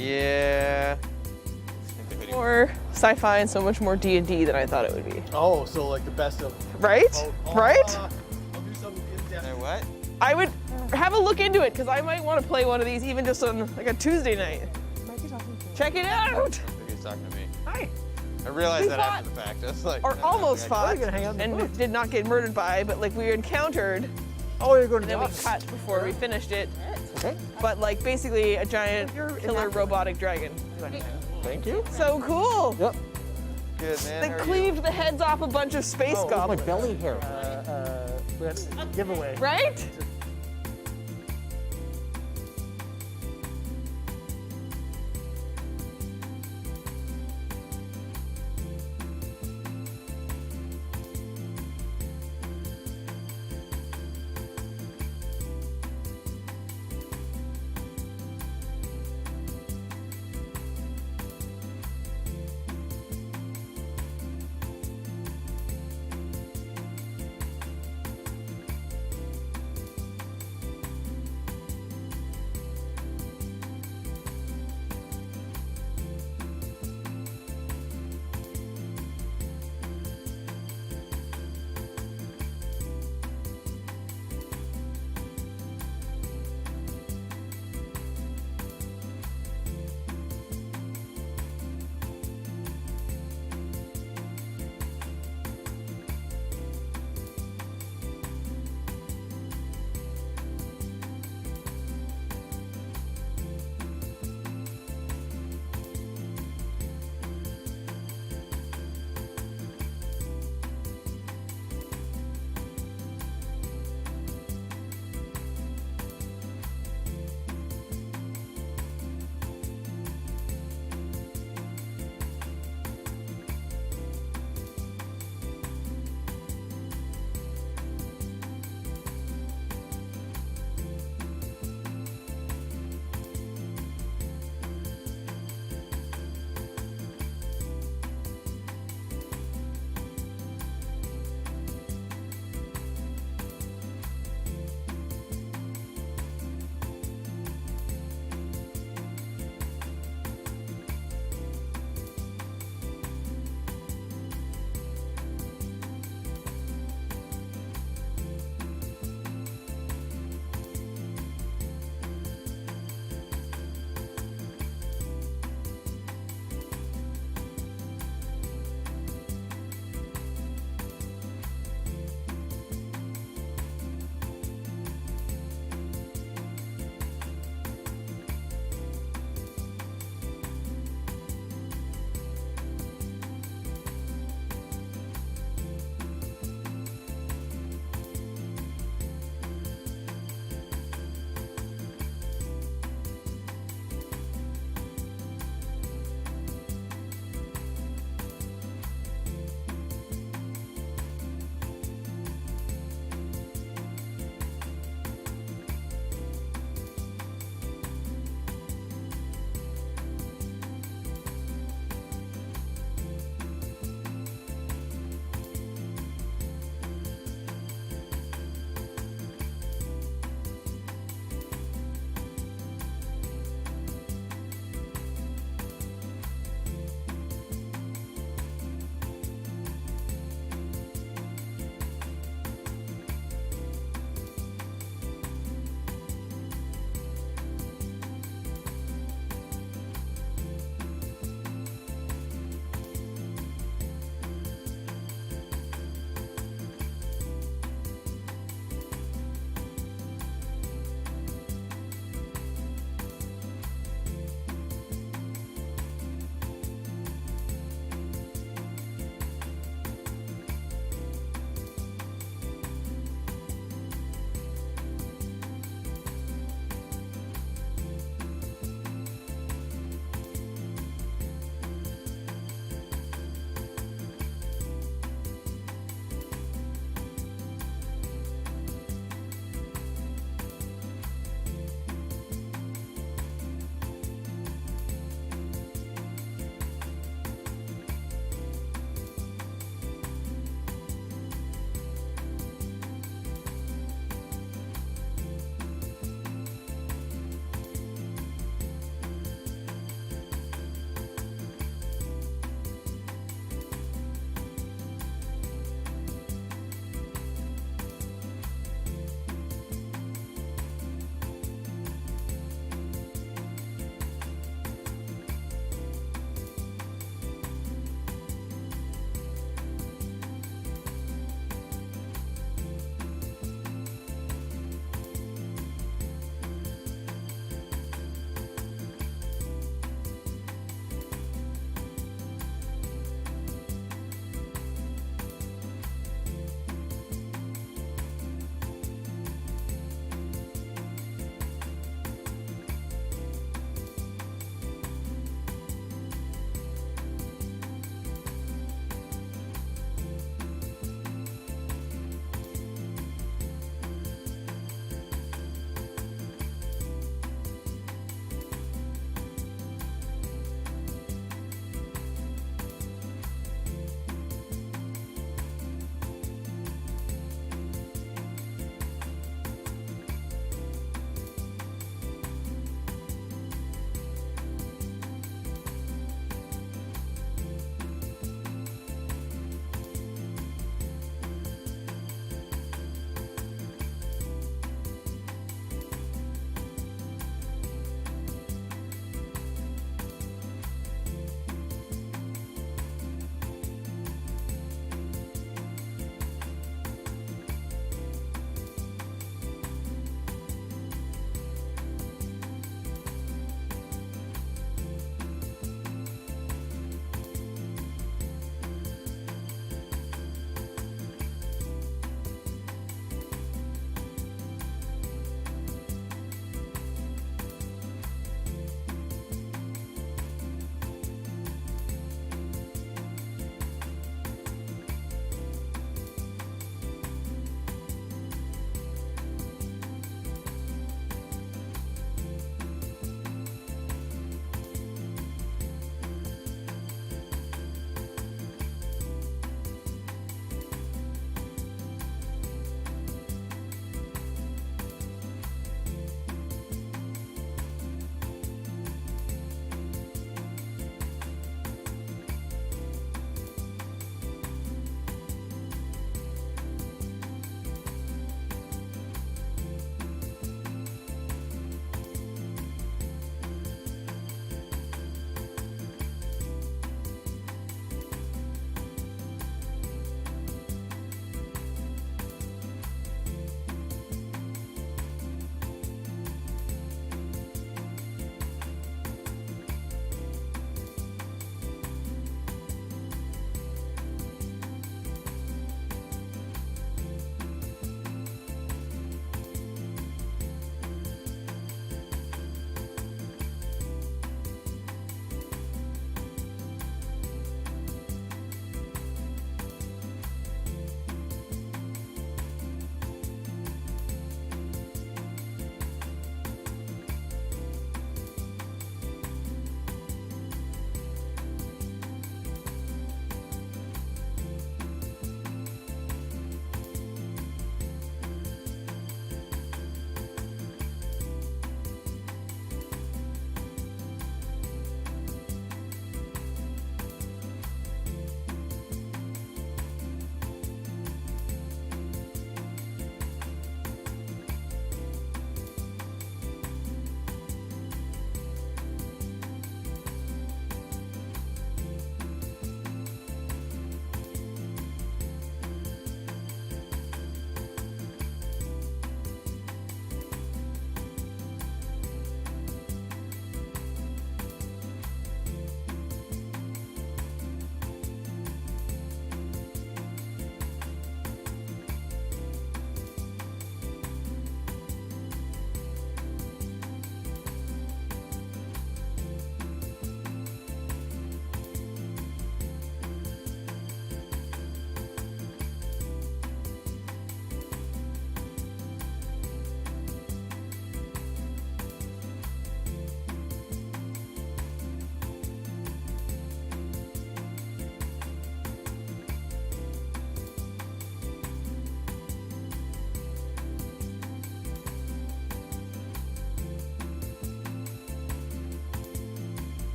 Yeah. More sci-fi and so much more D&D than I thought it would be. Oh, so like the best of. Right? Right? I'll do something in depth. What? I would have a look into it because I might want to play one of these even just on like a Tuesday night. Check it out. I think he's talking to me. Hi. I realized We that fought- after the fact. I was like, Or almost fought gonna hang out in the and booth. did not get murdered by, but like we encountered Oh, you're going and to then we Josh. cut before we finished it. Okay. But like basically a giant killer robotic dragon. Thank you. So cool. Yep. Good, man. They How are you? cleaved the heads off a bunch of space Oh, goblins. my belly hair. We had a giveaway. Right?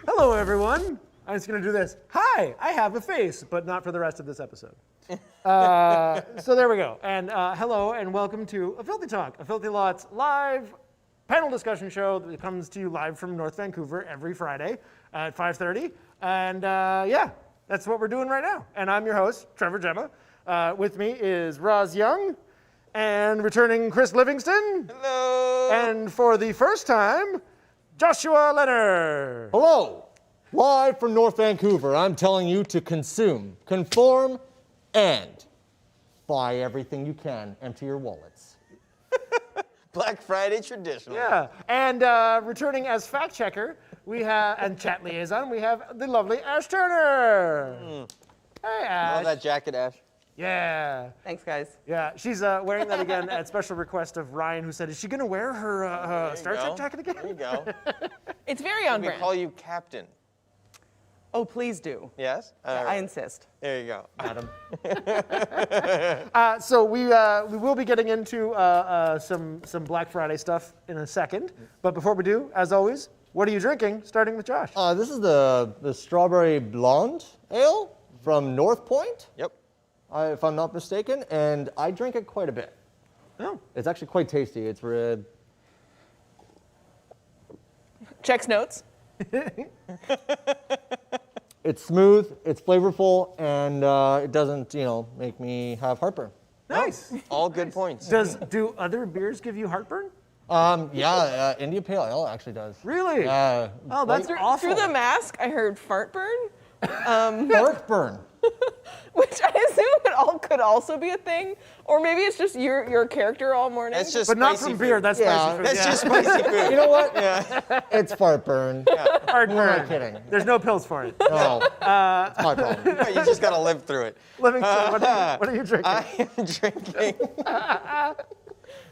Hello, everyone. I'm just going to do this. Hi, I have a face, but not for the rest of this episode. So there we go. And hello, and welcome to A Filthy Talk, a Filthy Lots live panel discussion show that comes to you live from North Vancouver every Friday at 5:30. And yeah, that's what we're doing right now. And I'm your host, Trevor Gemma. With me is Roz Young and returning Chris Livingston. Hello. And for the first time, Joshua Lenner. Hello. Live from North Vancouver, I'm telling you to consume, conform, and buy everything you can. Empty your wallets. Black Friday traditional. Yeah. And returning as fact checker, we have, and chat liaison, we have the lovely Ash Turner. Hey, Ash. Love that jacket, Ash. Yeah. Thanks, guys. Yeah, she's wearing that again at special request of Ryan, who said, is she going to wear her There you Star go. Trek jacket again? There you go. It's very on We brand. call you Captain. Oh, please do. Yes? All I right. insist. There you go. Adam. So we will be getting into some Black Friday stuff in a second. But before we do, as always, what are you drinking? Starting with Josh. This is the strawberry blonde ale from North Point, Yep. if I'm not mistaken, and I drink it quite a bit. Oh. It's actually quite tasty. It's Checks notes. it's smooth, it's flavorful, and it doesn't, make me have heartburn. Nice. All good points. Do other beers give you heartburn? Yeah, India Pale Ale actually does. Really? Oh, that's awful. Through the mask, I heard fartburn, Heartburn. which I assume could also be a thing, or maybe it's just your character all morning. That's just But not spicy from beer. food. That's Yeah. spicy food. That's yeah. just spicy food. You know what? Yeah. It's fartburn. Heartburn. Who am I kidding? There's no pills for it. No, it's my problem. You just got to live through it. Livingston, what are you drinking? I am drinking.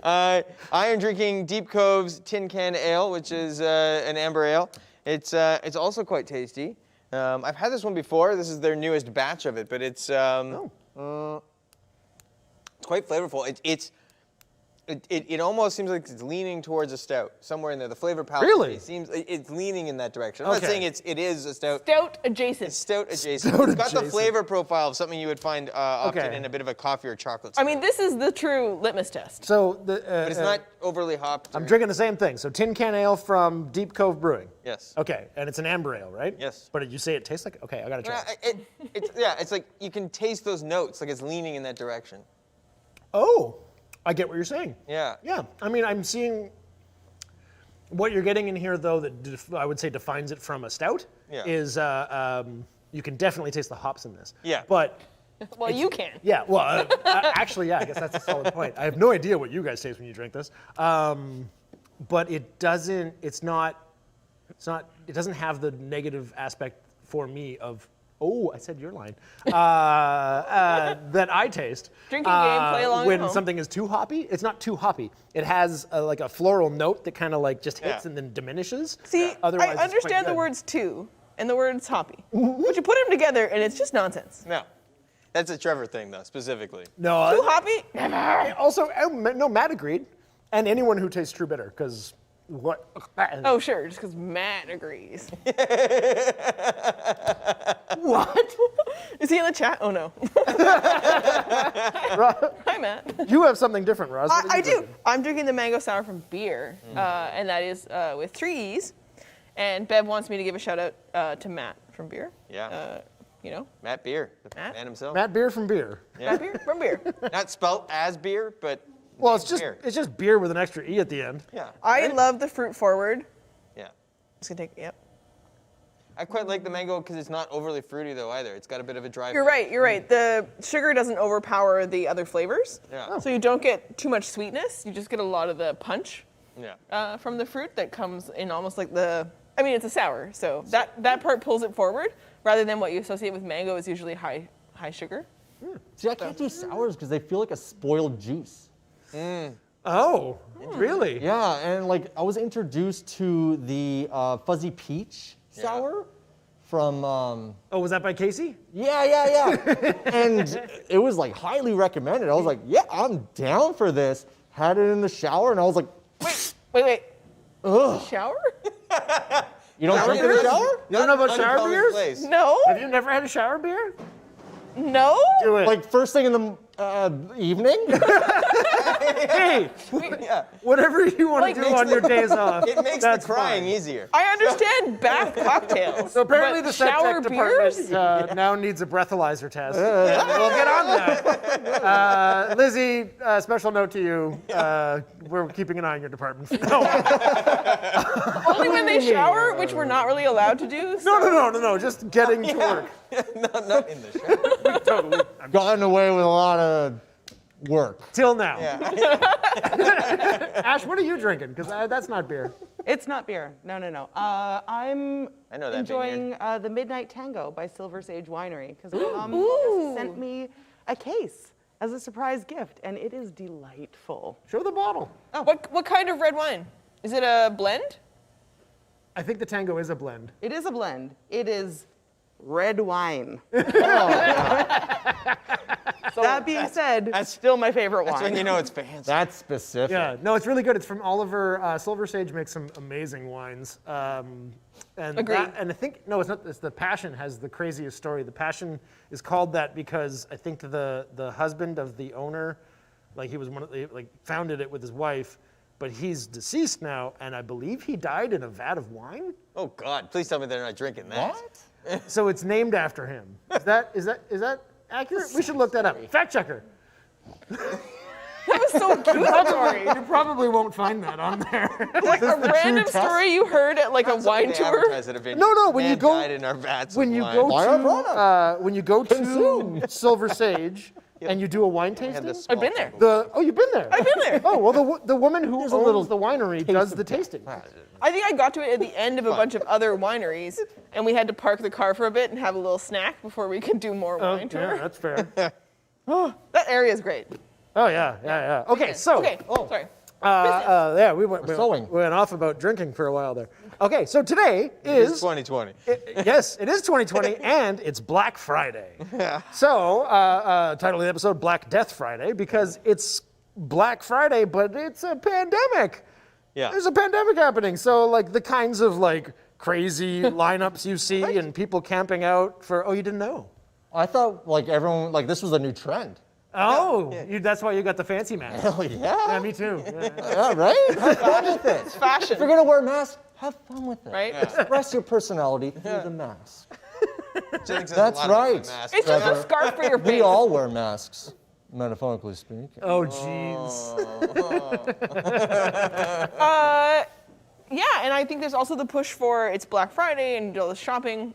I am drinking Deep Cove's Tin Can Ale, which is an amber ale. It's also quite tasty. I've had this one before. This is their newest batch of it, but it's quite flavorful. It almost seems like it's leaning towards a stout somewhere in there. The flavor palette. Really? It seems it's leaning in that direction. I'm not saying it is a stout. Stout adjacent. It's stout adjacent. Stout It's got the adjacent. flavor profile of something you would find often Okay. in a bit of a coffee or chocolate. I mean, this is the true litmus test. So but it's not overly hopped. I'm drinking the same thing. So Tin Can Ale from Deep Cove Brewing. Yes. Okay, and it's an amber ale, right? Yes. But you say it tastes like? Okay, I gotta try. It's like you can taste those notes, like it's leaning in that direction. Oh, I get what you're saying. Yeah. Yeah, I mean, I'm seeing what you're getting in here, though, that I would say defines it from a stout, Yeah. is you can definitely taste the hops in this. Yeah. But, Well, you can. yeah, well, actually, yeah, I guess that's a solid point. I have no idea what you guys taste when you drink this. But it doesn't, it doesn't have the negative aspect for me of, oh, I said your line, that I taste. Drinking game, play along at when home. something is too hoppy. It's not too hoppy. It has like a floral note that kind of like just hits Yeah. and then diminishes. See, Otherwise, I it's quite understand the good. words too and the words hoppy, but you put them together and it's just nonsense. No. That's a Trevor thing, though, specifically. No. Too hoppy? Never. Also, no, Matt agreed, and anyone who tastes True Bitter, because what? Oh, sure, just because Matt agrees. What? Is he in the chat? Oh, no. Hi, Matt. You have something different, Roz. What are I you do. drinking? I'm drinking the mango sour from Beer, and that is with 3 E's. And Bev wants me to give a shout out to Matt from Beer. Yeah. Matt Beer, the Matt? man himself. Matt Beer from Beer. Yeah. Matt Beer from Beer. Not spelt as beer, but Well, it's just beer. beer with an extra E at the end. Yeah. I love the fruit forward. Yeah. Just gonna take, yep. I quite like the mango because it's not overly fruity though either. It's got a bit of a dry. You're right. The sugar doesn't overpower the other flavors. Yeah. So you don't get too much sweetness. You just get a lot of the punch Yeah. from the fruit that comes in almost like it's a sour. So that part pulls it forward rather than what you associate with mango is usually high sugar. See, I can't do sours because they feel like a spoiled juice. Oh, really? Yeah, and like I was introduced to the fuzzy peach sour from. Oh, was that by Casey? Yeah. And it was like highly recommended. I was like, yeah, I'm down for this. Had it in the shower, and I was like, Wait. ugh. Shower? You don't drink in the shower? You don't know about shower Uncommon beers? place. No, Have you never had a shower beer? no. Do it. Like first thing in the evening? Hey, Yeah. whatever you want Like, to do on your days off. It makes that's the crying fine. easier. I understand bath cocktails. So apparently but the septic shower department beers? now needs a breathalyzer test. We'll get on that. Lizzie, special note to you. We're keeping an eye on your department. No, Only when they shower, which we're not really allowed to do. So. no. Just getting to work. Not in the shower. Totally. Gotten away with a lot of work. Till now. Yeah. Ash, what are you drinking? Because that's not beer. It's not beer. No. I'm I know that enjoying the Midnight Tango by Silver Sage Winery because my mom Ooh. just sent me a case as a surprise gift, and it is delightful. Show the bottle. What kind of red wine? Is it a blend? I think the Tango is a blend. It is a blend. It is red wine. That being said, still my favorite wine. That's when you know it's fancy. That's specific. Yeah, no, it's really good. It's from Oliver. Silver Sage makes some amazing wines. And Agreed. and I think, no, it's not. It's the Passion has the craziest story. The Passion is called that because I think the husband of the owner, like he was one of the, like founded it with his wife, but he's deceased now, and I believe he died in a vat of wine. Oh God! Please tell me they're not drinking that. What? So it's named after him. Is that accurate? We should look that up. Fact checker. That was so cute, that story. You probably won't find that on there. Like a random story you heard at like a wine They tour. advertise it a bit. No, when you Man go- died in our vats when of you wine. go Buy our to product. when you go Consume. to Silver Sage and you do a wine I had tasting. the small I've been there. You've been there. I've been there. Oh well, the woman who owns the winery does the tasting. I think I got to it at the end of a bunch of other wineries, and we had to park the car for a bit and have a little snack before we could do more Oh, wine yeah, tour. that's fair. That area is great. Oh yeah. Okay, so Okay, sorry. yeah, we went sewing. off about drinking for a while there. Okay, so today It's is 2020. yes, it is 2020, and it's Black Friday. So, title of the episode, Black Death Friday, because it's Black Friday, but it's a pandemic. Yeah. There's a pandemic happening. So, like, the kinds of, like, crazy lineups you see and people camping out for, oh, you didn't know? I thought like everyone, like this was a new trend. Oh, that's why you got the fancy mask. Hell yeah. Yeah, me too. Yeah. Yeah, right? Have fun with it. It's fashion, If you're gonna wear a mask, have fun with it. right? Express your personality through the mask. Jennings has That's a lot of right. masks. It's just a Trevor. scarf for your face. We all wear masks, metaphorically speaking. Oh, jeez. Yeah, and I think there's also the push for it's Black Friday and all the shopping.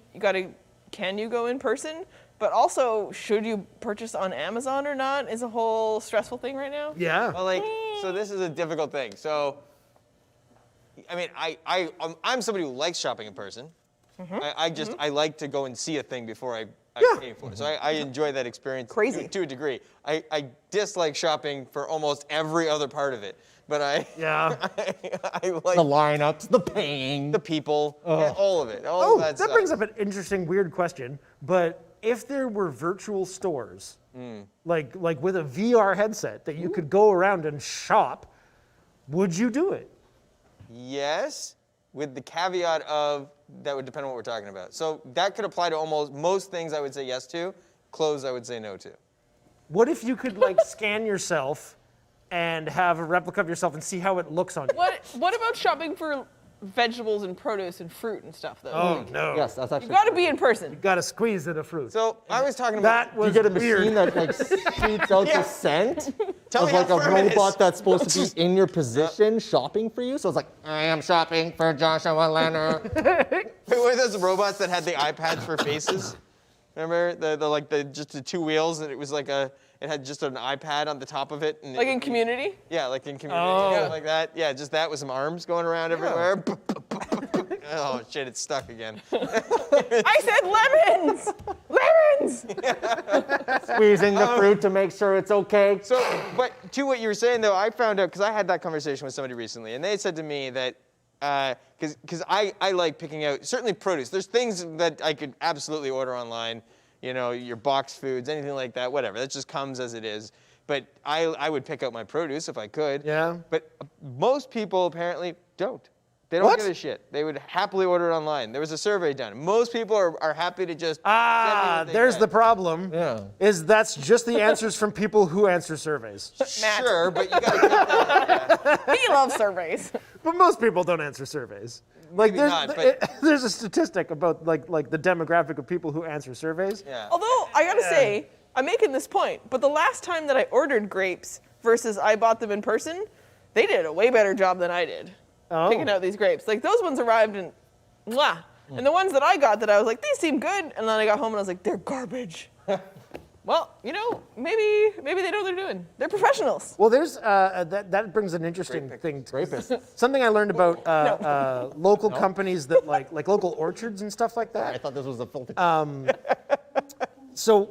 Can you go in person? But also, should you purchase on Amazon or not is a whole stressful thing right now. Yeah. Well, like, so this is a difficult thing. So, I mean, I'm somebody who likes shopping in person. I like to go and see a thing before I pay for it. So I enjoy that experience Crazy. to a degree. I dislike shopping for almost every other part of it. But I like The lineups, the paying. the people, and all of it. All of That stuff. brings up an interesting, weird question. But if there were virtual stores, like with a VR headset that you could go around and shop, would you do it? Yes, with the caveat of that would depend on what we're talking about. So that could apply to almost most things I would say yes to. Clothes I would say no to. What if you could like scan yourself and have a replica of yourself and see how it looks on you? What about shopping for vegetables and produce and fruit and stuff though? Oh no! Yes, that's actually. You got to be in person. Got to squeeze it a fruit. So I was talking about that You was get a weird. machine that like shoots out the scent Tell of me like how a firm it is. robot that's supposed to be in your position shopping for you. So it's like, I am shopping for Joshua Lenner. Wait, were those robots that had the iPads for faces? Remember just the two wheels and it was like it had just an iPad on the top of it. And Like in Community? Yeah, like in Community, Oh. yeah, like that. Yeah, just that with some arms going around everywhere. Oh shit, it's stuck again. I said lemons! Lemons! Squeezing the fruit to make sure it's okay. So, but to what you were saying though, I found out because I had that conversation with somebody recently, and they said to me that because I like picking out certainly produce. There's things that I could absolutely order online, you know, your box foods, anything like that, whatever. That just comes as it is. But I would pick out my produce if I could. Yeah. But most people apparently don't. They don't What? give a shit. They would happily order it online. There was a survey done. Most people are happy to just send me what they There's can. the problem. Yeah. Is that's just the answers from people who answer surveys. Matt. Sure, but you gotta get that. He loves surveys. But most people don't answer surveys. Like Maybe not, there's a statistic about like the demographic of people who answer surveys. Yeah. Although, I gotta say, I'm making this point, but the last time that I ordered grapes versus I bought them in person, they did a way better job than I did. Oh. Picking out these grapes. Like, those ones arrived and mwah. And the ones that I got that I was like, these seem good. And then I got home and I was like, they're garbage. Well, you know, maybe they know what they're doing. They're professionals. Well, there's that brings an interesting thing. Rapists. Something I learned about local companies that like local orchards and stuff like I that. thought this was a filthy. So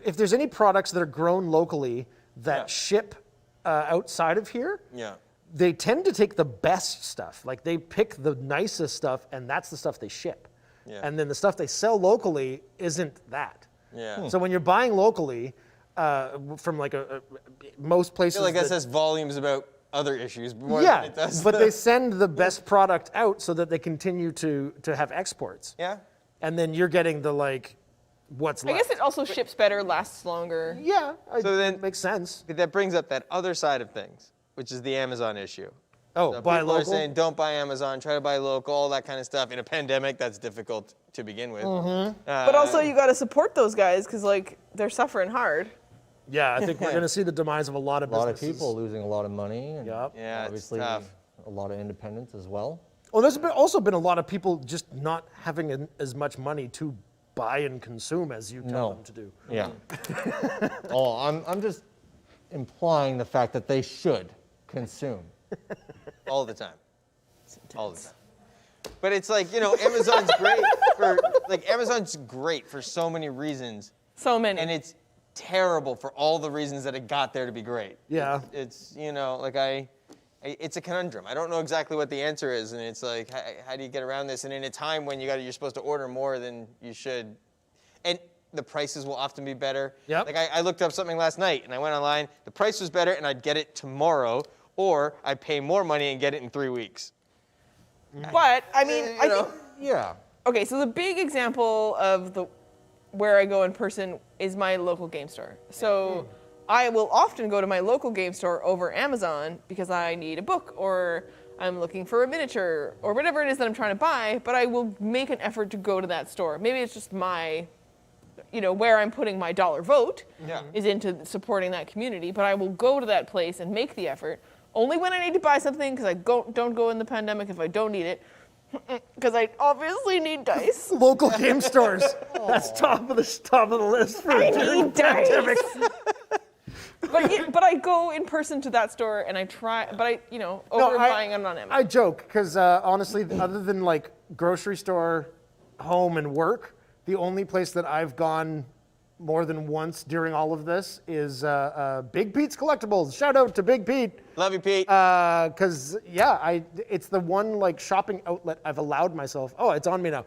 if there's any products that are grown locally that ship outside of here, Yeah. they tend to take the best stuff. Like they pick the nicest stuff, and that's the stuff they ship. Yeah. And then the stuff they sell locally isn't that. Yeah. So when you're buying locally from like most I places, feel like that that- says volumes about other issues more than yeah, it does. but they send the best product out so that they continue to have exports. Yeah. And then you're getting the like what's I left. guess it also ships better, lasts longer. Yeah, So then- it makes sense. But that brings up that other side of things, which is the Amazon issue. Oh, So buy people are local. saying don't buy Amazon, try to buy local, all that kind of stuff. In a pandemic, that's difficult to begin with. But also, you gotta support those guys, because, like, they're suffering hard. Yeah, I think we're going to see the demise of a lot of A lot of businesses. people losing a lot of money. And Yep. Yeah, it's obviously tough. a lot of independence as well. Well, there's also been a lot of people just not having as much money to buy and consume as you tell No. them to do. Yeah. Oh, I'm just implying the fact that they should consume. All the time. All the time. But it's like, you know, Amazon's great for so many reasons, So many. and it's terrible for all the reasons that it got there to be great. Yeah. It's you know, like it's a conundrum. I don't know exactly what the answer is, and it's like, how do you get around this? And in a time when you're supposed to order more than you should, and the prices will often be better. Yep. Like I looked up something last night, and I went online. The price was better, and I'd get it tomorrow, or I'd pay more money and get it in 3 weeks. But, I mean, I think, Yeah. okay, so the big example of where I go in person is my local game store. So I will often go to my local game store over Amazon because I need a book, or I'm looking for a miniature, or whatever it is that I'm trying to buy, but I will make an effort to go to that store. Maybe it's just my, you know, where I'm putting my dollar vote is into supporting that community, but I will go to that place and make the effort only when I need to buy something, because I don't go in the pandemic if I don't need it, because I obviously need dice. Local game stores. That's top of the list for during need dice. pandemic. But I go in person to that store and I try, but I, you know, over buying them on Amazon. I joke because honestly, other than like grocery store, home, and work, the only place that I've gone more than once during all of this is Big Pete's Collectibles. Shout out to Big Pete. Love you, Pete. Because it's the one like shopping outlet I've allowed myself. Oh, it's on me now.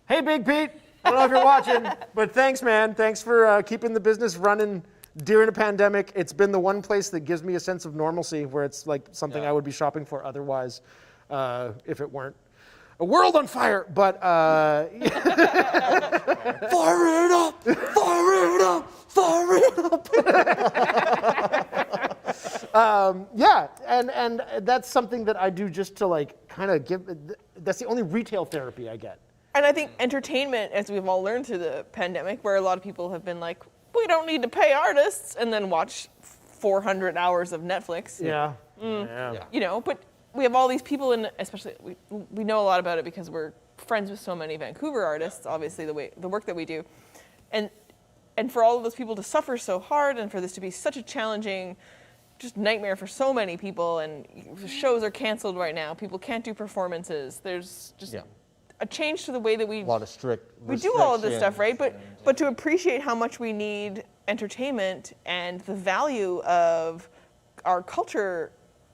Hey, Big Pete. I don't know if you're watching, but thanks, man. Thanks for keeping the business running during a pandemic. It's been the one place that gives me a sense of normalcy, where it's like something I would be shopping for otherwise, if it weren't a world on fire. But Fire it up! Fire it up! Fire it up! yeah, and that's something that I do just to like kind of give. That's the only retail therapy I get. And I think entertainment, as we've all learned through the pandemic, where a lot of people have been like, we don't need to pay artists, and then watch 400 hours of Netflix. Yeah. You know, but we have all these people, and especially we know a lot about it because we're friends with so many Vancouver artists, obviously the work that we do. And for all of those people to suffer so hard, and for this to be such a challenging just nightmare for so many people, and shows are canceled right now. People can't do performances. There's just a change to the way that we A lot of strict we do all of this stuff, right? restrictions But to appreciate how much we need entertainment and the value of our culture,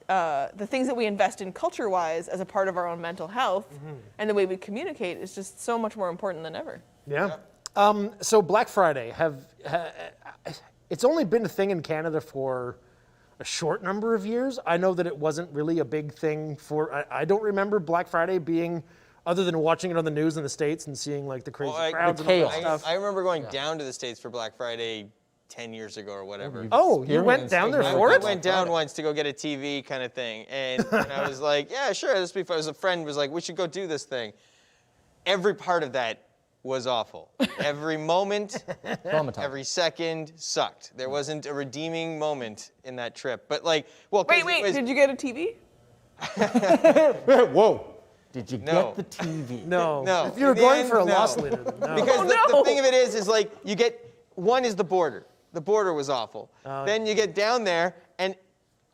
the things that we invest in culture-wise as a part of our own mental health, and the way we communicate is just so much more important than ever. Yeah. So Black Friday, it's only been a thing in Canada for a short number of years. I know that it wasn't really a big thing for, I don't remember Black Friday being, other than watching it on the news in the States and seeing like the crazy crowds and all that stuff. I remember going down to the States for Black Friday 10 years ago or whatever. Oh, you went down there for I it? went down once to go get a TV kind of thing, and I was like, yeah, sure, this will be fun. A friend was like, we should go do this thing. Every part of that was awful. Every moment, every second sucked. There wasn't a redeeming moment in that trip. But like, well, Wait, did you get a TV? Whoa. Did you get the TV? No. No. If you were In the going end, for a no. loss leader, then no. Because the no. thing of it is like you get, one is the border. The border was awful. Then you get down there and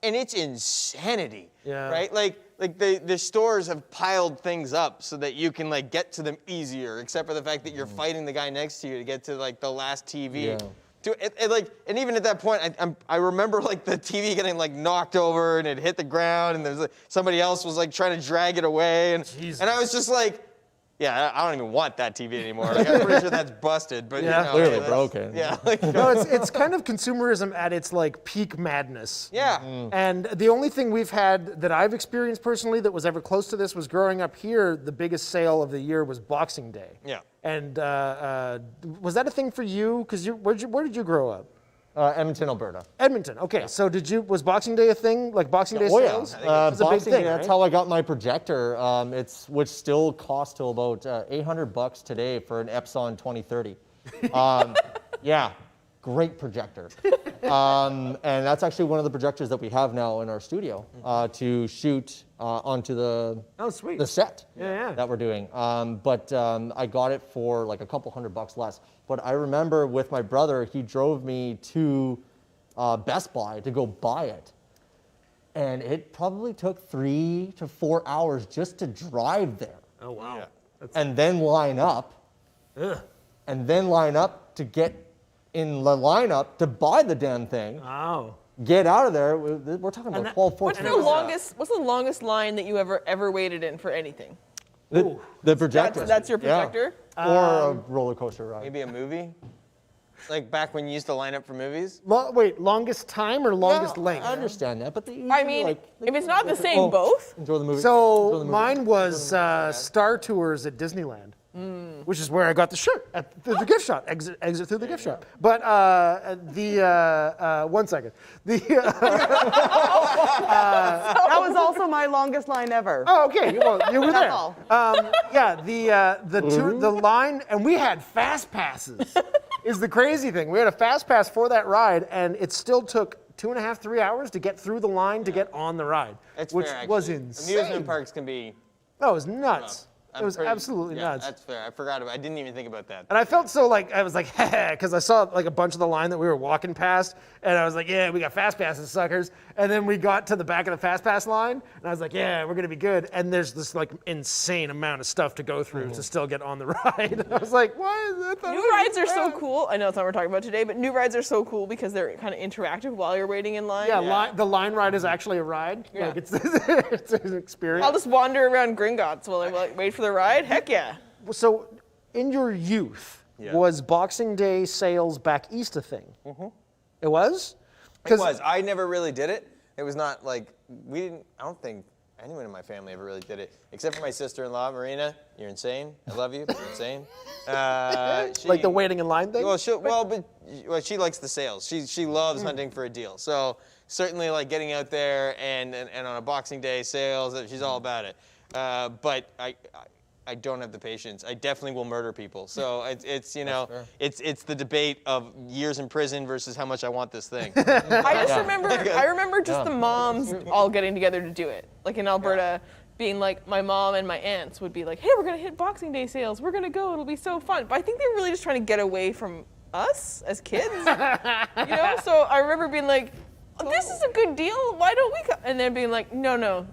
it's insanity, right? Like the stores have piled things up so that you can like get to them easier, except for the fact that you're fighting the guy next to you to get to like the last TV. Yeah. And even at that point, I remember like the TV getting like knocked over and it hit the ground, and there's like, somebody else was like trying to drag it away, and I was just like, yeah, I don't even want that TV anymore. Like, I'm pretty sure that's busted, but Yeah. you know, Clearly that's- broken. Yeah. Like, No, it's kind of consumerism at its like peak madness. yeah. And the only thing we've had that I've experienced personally that was ever close to this was growing up here. The biggest sale of the year was Boxing Day. Yeah. And was that a thing for you? Because where did you grow up? Edmonton, Alberta. Edmonton. Okay. So was Boxing Day a thing? Like Boxing Day Oh sales? yeah, It's a big Boxing thing, Day, that's right? how I got my projector. Which still costs till about $800 today for an Epson 2030. Yeah, great projector. And that's actually one of the projectors that we have now in our studio to shoot onto the sweet. the set Yeah. that we're doing. But I got it for like a couple $100 less. But I remember with my brother, he drove me to Best Buy to go buy it. And it probably took 3 to 4 hours just to drive there. Oh wow. Yeah. And then line up. Ugh. And then line up to get in the lineup to buy the damn thing. Oh. Get out of there. We're talking about 12, 14 hours. What's the longest line that you ever waited in for anything? The projector. That's your projector? Or a roller coaster ride. Maybe a movie? Like back when you used to line up for movies? Wait, longest time or longest length? I understand that, but I mean, if it's not the same, both. Enjoy the movie. Enjoy So the movie. mine was Star Tours at Disneyland, which is where I got the shirt at the gift shop. Exit through the gift shop. But one second. That was also my longest line ever. Oh, okay. Well, you were there. That's all. Yeah, the line, and we had fast passes. Is the crazy thing. We had a fast pass for that ride, and it still took 2.5, 3 hours to get through the line to get on the ride, That's which fair, was actually. insane. Amusement parks can be. That was nuts. I'm It was pretty- absolutely yeah, nuts. That's fair. I forgot about. I didn't even think about that. And I felt so like, I was like, because I saw like a bunch of the line that we were walking past, and I was like, yeah, we got fast passes, suckers. And then we got to the back of the fast pass line, and I was like, yeah, we're gonna be good. And there's this like insane amount of stuff to go through to still get on the ride. I was like, why is that? New rides are so cool. I know it's not what we're talking about today, but new rides are so cool because they're kind of interactive while you're waiting in line. Yeah, the line ride is actually a ride. Yeah. Like it's an experience. I'll just wander around Gringotts while I wait for the ride. Heck yeah. So, in your youth, was Boxing Day sales back east a thing? Mm-hmm. It was? It was. I never really did it. It was not like we didn't. I don't think anyone in my family ever really did it, except for my sister-in-law, Marina. You're insane. I love you, but you're insane. Like the waiting in line thing? Well, she likes the sales. She loves hunting for a deal. So certainly, like getting out there and on a Boxing Day sales, she's all about it. But I don't have the patience. I definitely will murder people. So it's the debate of years in prison versus how much I want this thing. I remember just the moms all getting together to do it. Like in Alberta, being like, my mom and my aunts would be like, hey, we're gonna hit Boxing Day sales. We're gonna go. It'll be so fun. But I think they're really just trying to get away from us as kids. So I remember being like, oh, this is a good deal. Why don't we come? And then being like, no.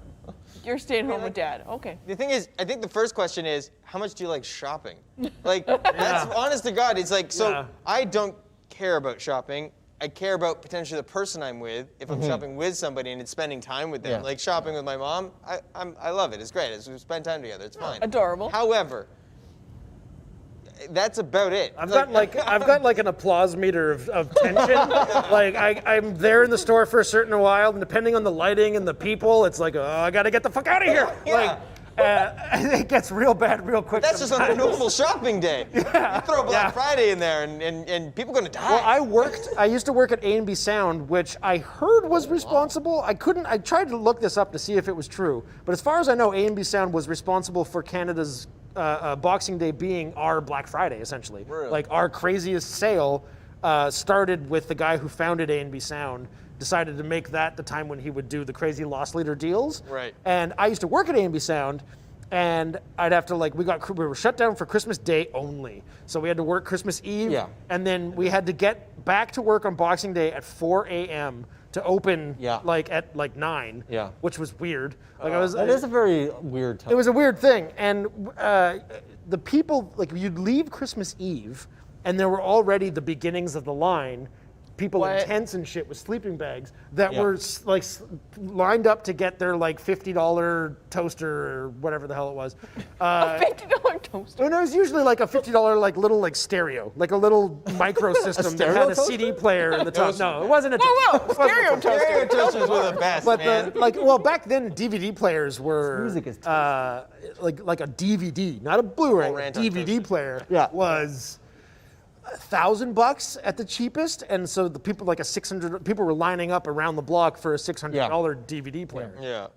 You're staying home with dad. Okay. The thing is, I think the first question is, how much do you like shopping? Like, that's honest to God. It's like, so I don't care about shopping. I care about potentially the person I'm with. If I'm shopping with somebody and it's spending time with them, like shopping with my mom, I love it. It's great. We spend time together. It's fine. Adorable. However, that's about it. I've got like an applause meter of tension. Like I'm there in the store for a certain while, and depending on the lighting and the people, it's like, oh, I gotta get the fuck out of here. Yeah. It gets real bad real quick. That's just on a normal shopping day. Yeah. You throw Black Yeah. Friday in there, and people are gonna die. Well, I used to work at A&B Sound, which I heard was responsible. I tried to look this up to see if it was true, but as far as I know, A&B Sound was responsible for Canada's Boxing Day being our Black Friday, essentially. Really? Like our craziest sale started with the guy who founded A&B Sound, decided to make that the time when he would do the crazy loss leader deals. Right. And I used to work at A&B Sound, and I'd have to we were shut down for Christmas Day only. So we had to work Christmas Eve, Yeah. and then we had to get back to work on Boxing Day at 4 a.m. to open at 9, which was weird. That is a very weird time. It was a weird thing, and the people, you'd leave Christmas Eve, and there were already the beginnings of the line, people in tents and shit with sleeping bags that were lined up to get their $50 toaster or whatever the hell it was. A $50 toaster. No, it was usually like a $50 little stereo, like a little micro system that had a CD player in the top. No, it wasn't a Whoa, stereo toaster. Stereo toasters were the best, But man. back then DVD players were Music is like a DVD, not a Blu-ray. A rant on DVD player Yeah. was $1,000 at the cheapest, and so the people people were lining up around the block for a $600 DVD player. Yeah.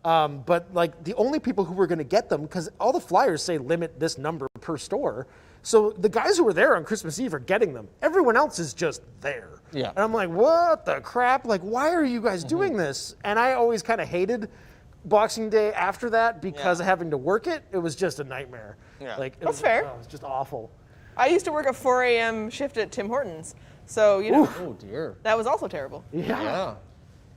But the only people who were going to get them, because all the flyers say limit this number per store, so the guys who were there on Christmas Eve are getting them. Everyone else is just there. Yeah. And I'm like, what the crap? Why are you guys doing this? And I always kind of hated Boxing Day after that because of having to work it. It was just a nightmare. Yeah. That's fair. It was just awful. I used to work a 4 a.m. shift at Tim Hortons, so Oh dear. that was also terrible. Yeah.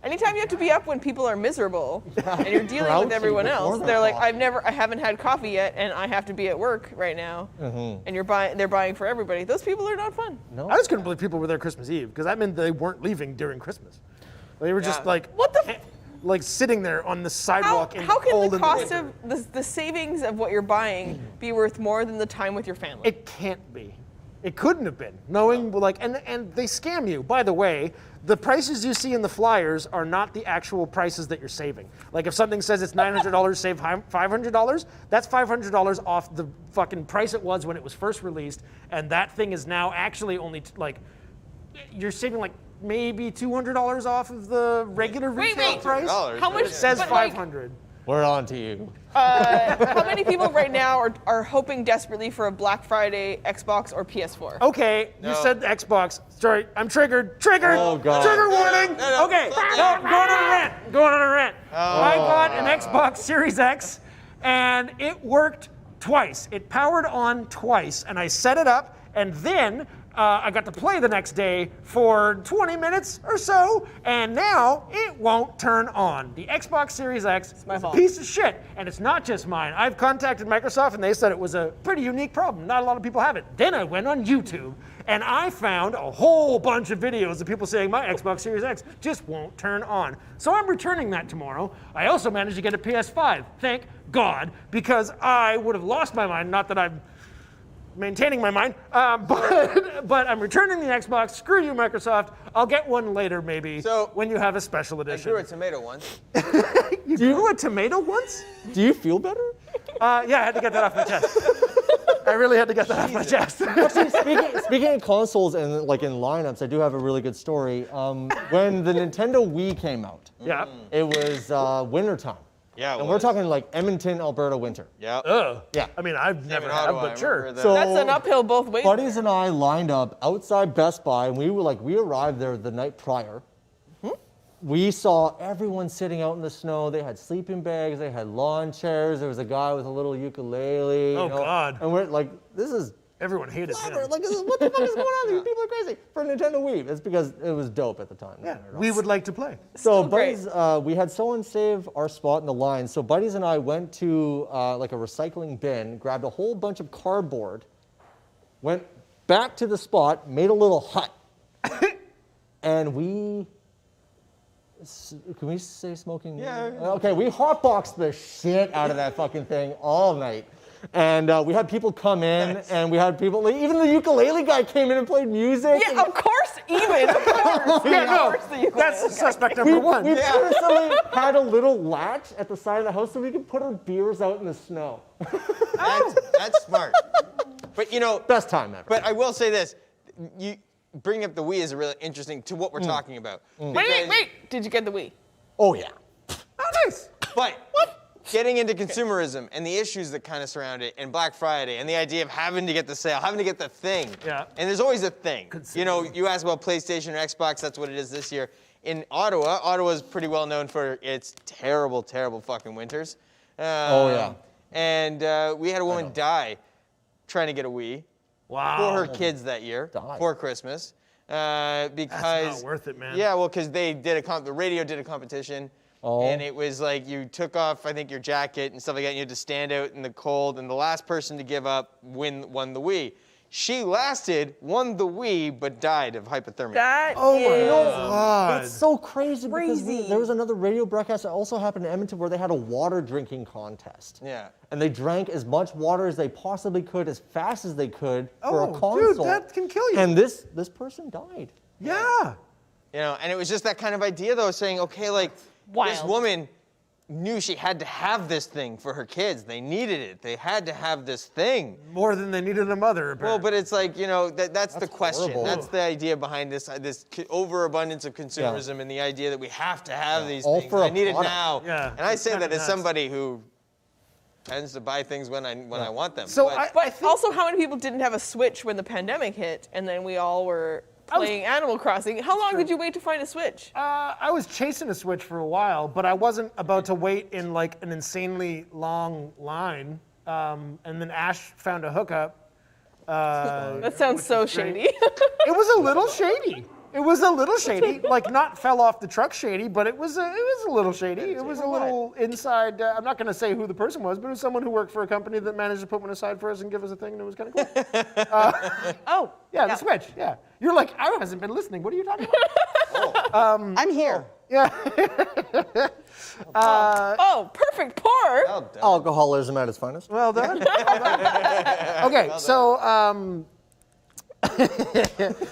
Anytime you have to be up when people are miserable and you're dealing with Grouchy everyone before else, the they're like, clock. I haven't had coffee yet, and I have to be at work right now, and they're buying for everybody. Those people are not fun. I just couldn't believe people were there Christmas Eve because that meant they weren't leaving during Christmas. They were just What the? sitting there on the sidewalk in How the cold can the and cost winter. of the savings of what you're buying be worth more than the time with your family? It can't be. It couldn't have been. Knowing and they scam you. By the way, the prices you see in the flyers are not the actual prices that you're saving. If something says it's $900, save $500, that's $500 off the fucking price it was when it was first released, and that thing is now actually only you're saving maybe $200 off of the regular retail price. How much? It says but, $500. We're on to you. How many people right now are hoping desperately for a Black Friday Xbox or PS4? Okay, you said Xbox. Sorry, I'm triggered. Triggered. Oh, God. Trigger warning. No. Okay, going on a rant. I bought an Xbox Series X, and it worked twice. It powered on twice, and I set it up, and then I got to play the next day for 20 minutes or so, and now it won't turn on. The Xbox Series X is a piece of shit, and it's not just mine. I've contacted Microsoft, and they said it was a pretty unique problem. Not a lot of people have it. Then I went on YouTube, and I found a whole bunch of videos of people saying my Xbox Series X just won't turn on. So I'm returning that tomorrow. I also managed to get a PS5, thank God, because I would have lost my mind, not that I'm maintaining my mind, but I'm returning the Xbox. Screw you, Microsoft. I'll get one later, maybe, when you have a special I edition. grew a tomato once. You grew a tomato once? Do you feel better? Yeah, I had to get that off my chest. I really had to get that off my chest. Actually, speaking of consoles and in lineups, I do have a really good story. When the Nintendo Wii came out, it was wintertime. Yeah, it and was. we're talking Edmonton, Alberta winter. Yeah. Ugh. Yeah. I mean, I've never in had, Ottawa, but I sure. remember that. So That's an uphill both ways. buddies and I lined up outside Best Buy, and we arrived there the night prior. We saw everyone sitting out in the snow. They had sleeping bags, they had lawn chairs. There was a guy with a little ukulele. Oh, God. And we're like, this is Everyone hated clever. him. What the fuck is going on? These people are crazy. For Nintendo Wii, it's because it was dope at the time. Yeah, we would like to play. So Still great. buddies, we had someone save our spot in the line. So buddies and I went to a recycling bin, grabbed a whole bunch of cardboard, went back to the spot, made a little hut, and can we say smoking? Yeah. Okay, we hotboxed the shit out of that fucking thing all night. And we had people come in, and we had people, even the ukulele guy came in and played music. Yeah, of course, even. Of course. Yeah, no, Of course the that's suspect number one. We personally had a little latch at the side of the house so we could put our beers out in the snow. That's smart. But you know, Best time ever. but I will say this: you bring up the Wii is really interesting to what we're talking about. Wait. Did you get the Wii? Oh, yeah. Oh, nice. But getting into consumerism and the issues that kind of surround it, and Black Friday, and the idea of having to get the sale, having to get the thing. Yeah. And there's always a thing. You know, you ask about PlayStation or Xbox, that's what it is this year. In Ottawa's pretty well known for its terrible, terrible fucking winters. Oh, yeah. And we had a woman die trying to get a Wii Wow. for her kids that year, Die. for Christmas. Because That's not worth it, man. Yeah, well, because they did the radio did a competition, and it was like you took off, I think, your jacket and stuff like that, and you had to stand out in the cold, and the last person to give up won the Wii. She won the Wii, but died of hypothermia. That Oh my is- God. It's so crazy because Crazy. there was another radio broadcast that also happened in Edmonton where they had a water drinking contest. Yeah. And they drank as much water as they possibly could, as fast as they could for a Oh, console. dude, that can kill you. And this person died. Yeah. You know, and it was just that kind of idea, though, saying, okay, like, this Wild. woman knew she had to have this thing for her kids. They needed it. They had to have this thing. More than they needed a mother, Well, apparently. but it's like, you know, that's the question. horrible. That's the idea behind this overabundance of consumerism and the idea that we have to have these All things. for a I need it product. now. Yeah, And I it's say kinda that as nuts. somebody who tends to buy things when I want them. So But- But also, how many people didn't have a Switch when the pandemic hit, and then we all were playing Animal Crossing? How long did you wait to find a Switch? I was chasing a Switch for a while, but I wasn't about to wait in like an insanely long line. And then Ash found a hookup. That sounds so shady. It was a little shady. It was a little shady, like not fell off the truck shady, but it was a little shady. It was a little inside. I'm not going to say who the person was, but it was someone who worked for a company that managed to put one aside for us and give us a thing, and it was kind of cool. Oh, Yeah, the Switch. Yeah, you're like, I hasn't been listening. What are you talking about? I'm here. Yeah. Oh, perfect pour. Well done. Alcoholism at its finest. Well done. Okay, so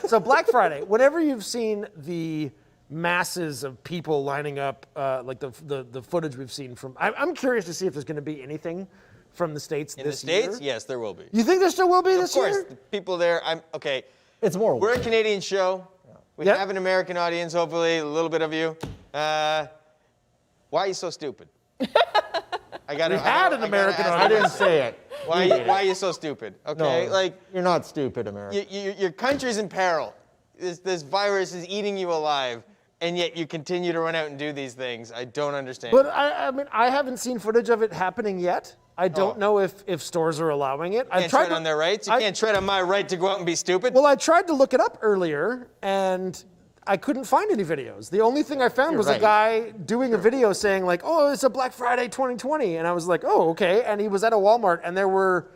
so Black Friday. Whenever you've seen the masses of people lining up, like the footage we've seen from, I'm curious to see if there's going to be anything from the States In the this year. States, yes, there will be. You think there still will be Of this course, year? the people there. Okay. It's more. We're a Canadian show. We Yep. have an American audience, hopefully, a little bit of you. Why are you so stupid? I got. We had an American I didn't say it. Why are you so stupid? Okay, No, like you're not stupid, America. your country's in peril. This virus is eating you alive, and yet you continue to run out and do these things. I don't understand. But I mean, I haven't seen footage of it happening yet. I don't know if stores are allowing it. you can't tread on their rights. You can't tread on my right to go out and be stupid. Well, I tried to look it up earlier, and I couldn't find any videos. The only thing I found was a right. guy doing a video saying like, "Oh, it's a Black Friday 2020," and I was like, "Oh, okay." And he was at a Walmart, and there were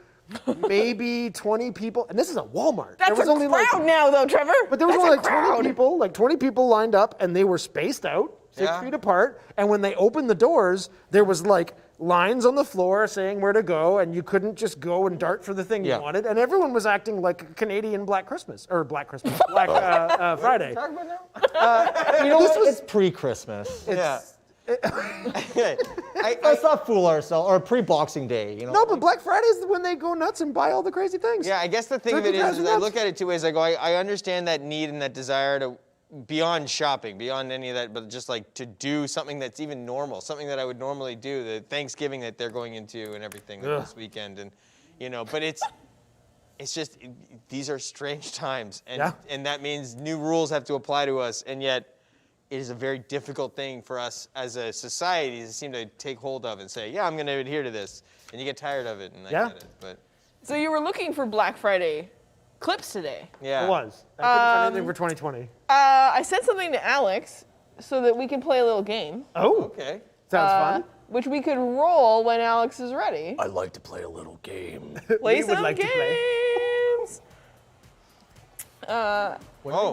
maybe 20 people, and this is a Walmart. That's there was a only crowd like, now, though, Trevor. but there was That's only a like 20 crowd. people, like 20 people lined up, and they were spaced out, 6 Yeah. feet apart. And when they opened the doors, there was like lines on the floor saying where to go, and you couldn't just go and dart for the thing Yeah. you wanted. And everyone was acting like a Canadian Black Christmas, or Black Christmas, Black Friday. Talk about now? You know what? It's pre-Christmas. Yeah. Let's not fool ourselves. Or pre-Boxing Day, you know? No, but Black Friday is when they go nuts and buy all the crazy things. Yeah, I guess the thing of Turkey it fries is and I nuts. look at it two ways. I go, I understand that need and that desire to, beyond shopping, beyond any of that, but just like to do something that's even normal, something that I would normally do, the Thanksgiving that they're going into and everything Ugh. this weekend, and you know, but it's just these are strange times, and Yeah. and that means new rules have to apply to us, and yet it is a very difficult thing for us as a society to seem to take hold of and say, yeah, I'm going to adhere to this, and you get tired of it, and I Yeah. get it, but So you were looking for Black Friday clips today. yeah. It was. I couldn't find anything for 2020. I sent something to Alex so that we can play a little game, Oh, Okay. sounds fun. which we could roll when Alex is ready. I like to play a little game. Play We would some like to play. games. Oh,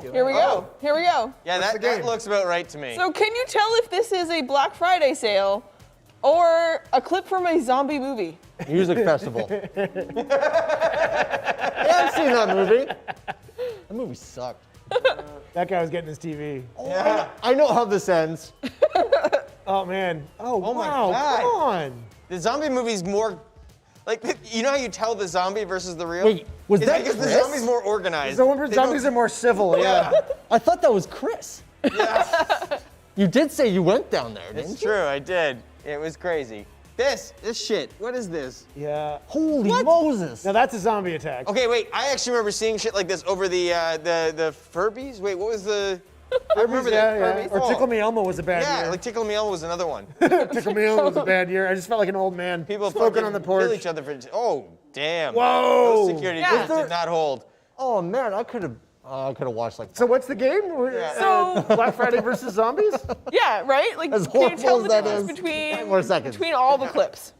Here we go. Here we go. Yeah, What's that the game? looks about right to me. So can you tell if this is a Black Friday sale Or a clip from a zombie movie. Music festival. Yeah, I've seen that movie. That movie sucked. That guy was getting his TV. Yeah. I know how this ends. Oh man. Oh, my wow. God. Come on. The zombie movie's more, like, you know how you tell the zombie versus the real? Wait, was It's that because the Chris? zombie's more organized. Zombies They don't- are more civil. Yeah. I thought that was Chris. Yeah, You did say you went down there, didn't it's you? true, I did. It was crazy. This shit, what is this? Yeah. Holy Moses. Now that's a zombie attack. Okay, wait, I actually remember seeing shit like this over the Furbies? Wait, what was the, I remember Yeah, that. yeah. Furbies. Or Oh. Tickle Me Elmo was a bad Yeah, year. like Tickle Me Elmo was another one. Tickle Me Elmo was a bad year. I just felt like an old man People smoking fucking on the kill porch. each other for, oh, damn. Whoa. Those security Yeah. guards did not hold. Oh man, I could have watched like. So what's the game? So- Black Friday versus zombies? Yeah, right? Like, As can you tell horrible the as that difference is. between 10 more seconds. all the clips?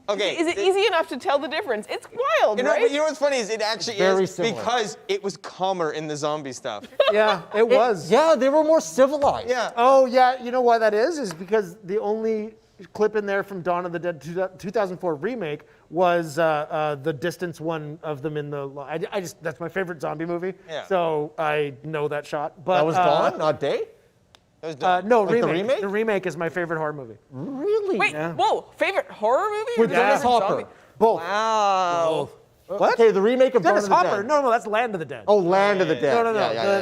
Okay. Is it easy enough to tell the difference? It's wild, You know, right? but you know what's funny is it actually Very is similar. because it was calmer in the zombie stuff. Yeah, it was. Yeah, they were more civilized. Yeah. Oh, yeah. You know why that is because the only clip in there from Dawn of the Dead 2004 remake was the distance one of them in the. I just that's my favorite zombie movie. Yeah. So I know that shot. But That was Dawn, not Day? That was dumb. no, Like the remake. remake? The remake is my favorite horror movie. Really? Wait, Yeah. whoa, favorite horror movie? With or Dennis favorite Hopper. zombie? Both. Wow. What? Okay, the remake of Dennis Dawn of the Hopper. Dead. No, that's Land of the Dead. Oh, Land of the Dead.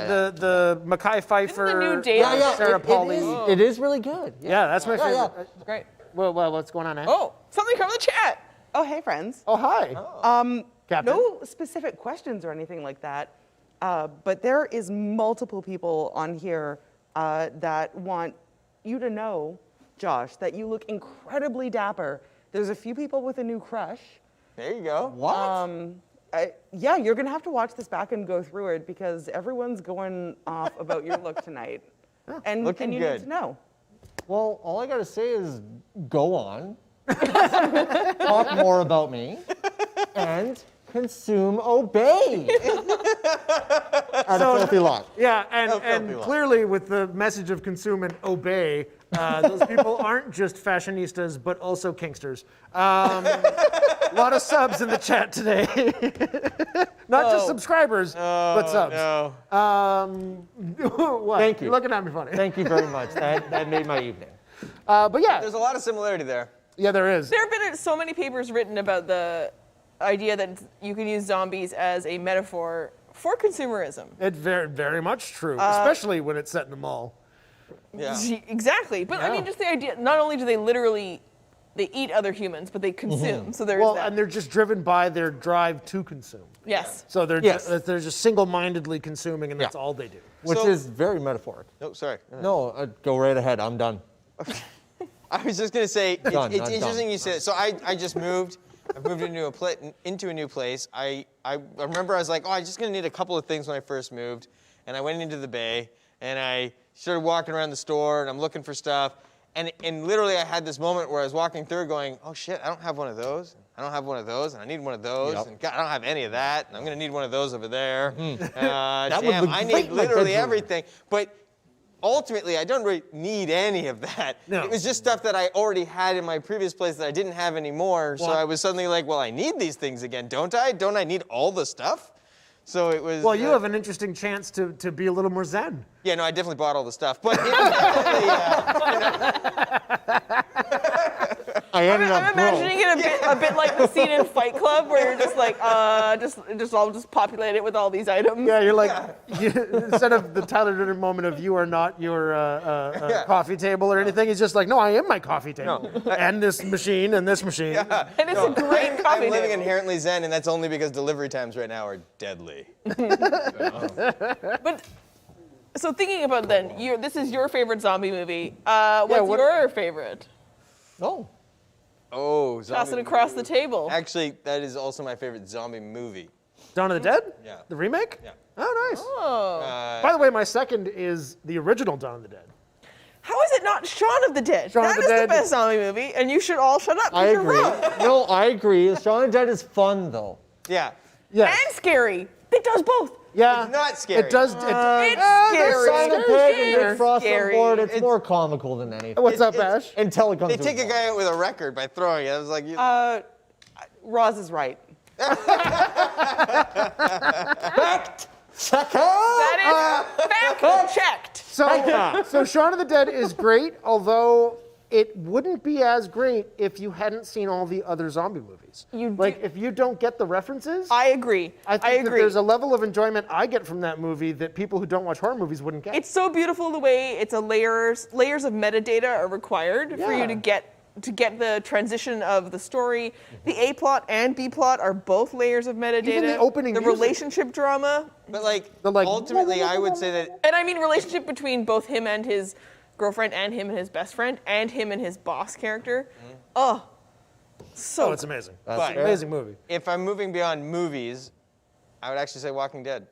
No. The Mekhi Phifer. Isn't the new date? Yeah, yeah. Sarah it Pauli. it is really good. Yeah, that's my favorite. yeah. Great. Well, what's going on, Anne? Oh, something from the chat. Oh, hey, friends. Oh, hi. Captain. No specific questions or anything like that, but there is multiple people on here that want you to know, Josh, that you look incredibly dapper. There's a few people with a new crush. There you go. What? Yeah, you're gonna have to watch this back and go through it because everyone's going off about your look tonight, and Looking you good. need to know. Well, all I gotta say is go on. Talk more about me. And consume, obey. At a filthy lot. Yeah, filthy and lot. clearly with the message of consume and obey, those people aren't just fashionistas, but also kinksters. A lot of subs in the chat today. Not just subscribers, but subs. No. What? Thank you. You're looking at me funny. Thank you very much. That made my evening. But yeah, There's a lot of similarity there. yeah, there is. There have been so many papers written about the idea that you can use zombies as a metaphor for consumerism. It's very, very much true, especially when it's set in the mall. Yeah. Exactly. But I mean, just the idea, not only do they literally, they eat other humans, but they consume. So there's Well, that. and they're just driven by their drive to consume. Yes. So they're Yes. they're just single-mindedly consuming, and that's all they do. Which So- is very metaphoric. No, sorry. No, go right ahead. I'm done. I was just gonna say, Done, it's not interesting done. you said. So I just moved. I've moved into a new place. I remember I was like, oh, I'm just gonna need a couple of things when I first moved, and I went into the bay and I started walking around the store and I'm looking for stuff, and literally I had this moment where I was walking through going, oh shit, I don't have one of those. I don't have one of those, and I need one of those, Yep. and God, I don't have any of that, and I'm gonna need one of those over there. That would Damn, look I great need in my literally bedroom. everything, but. Ultimately, I don't really need any of that. No. It was just stuff that I already had in my previous place that I didn't have anymore. So Well, I was suddenly like, well, I need these things again, don't I? Don't I need all the stuff? So it was. Well, you have an interesting chance to be a little more zen. Yeah, no, I definitely bought all the stuff. But it was definitely, I ended I'm up broke. imagining it a bit like the scene in Fight Club where you're just like, just populate it with all these items. Yeah, you're like, instead of the Tyler Durden moment of you are not your coffee table or anything, he's just like, no, I am my coffee table. And this machine and this machine. And it's a great I'm coffee living table. inherently zen, and that's only because delivery times right now are deadly. But so thinking about then, this is your favorite zombie movie. What's what- your favorite? Oh. Oh, Toss it zombie across the movie. table. Actually, that is also my favorite zombie movie. Dawn of the Dead? Yeah. The remake? Yeah. Oh, nice. Oh. By the way, my second is the original Dawn of the Dead. How is it not Shaun of the Dead? Shaun of That the is Dead. the best zombie movie, and you should all shut up. 'cause I you're agree. wrong. No, I agree. Shaun of the Dead is fun, though. Yeah. Yes. And scary. It does both. Yeah. It's not scary. It does. It's there's scary. Simon It's Pegg scary. in there. Frost on Scary. board. It's more comical than anything. What's up, it's- Ash? Until it comes They to take a guy out with a record by throwing it. I was like, Roz is right. Check out. That is fact checked. So Shaun of the Dead is great, although it wouldn't be as great if you hadn't seen all the other zombie movies. If you don't get the references, I agree. I think that there's a level of enjoyment I get from that movie that people who don't watch horror movies wouldn't get. It's so beautiful the way it's a layers of metadata are required for you Yeah. to get the transition of the story. The A plot and B plot are both layers of metadata. Even the opening the music. relationship drama, but like, like, ultimately, I would say that and I mean relationship between both him and his girlfriend and him and his best friend and him and his boss character. Oh, so it's amazing. That's But- fair. Amazing movie. if I'm moving beyond movies, I would actually say Walking Dead.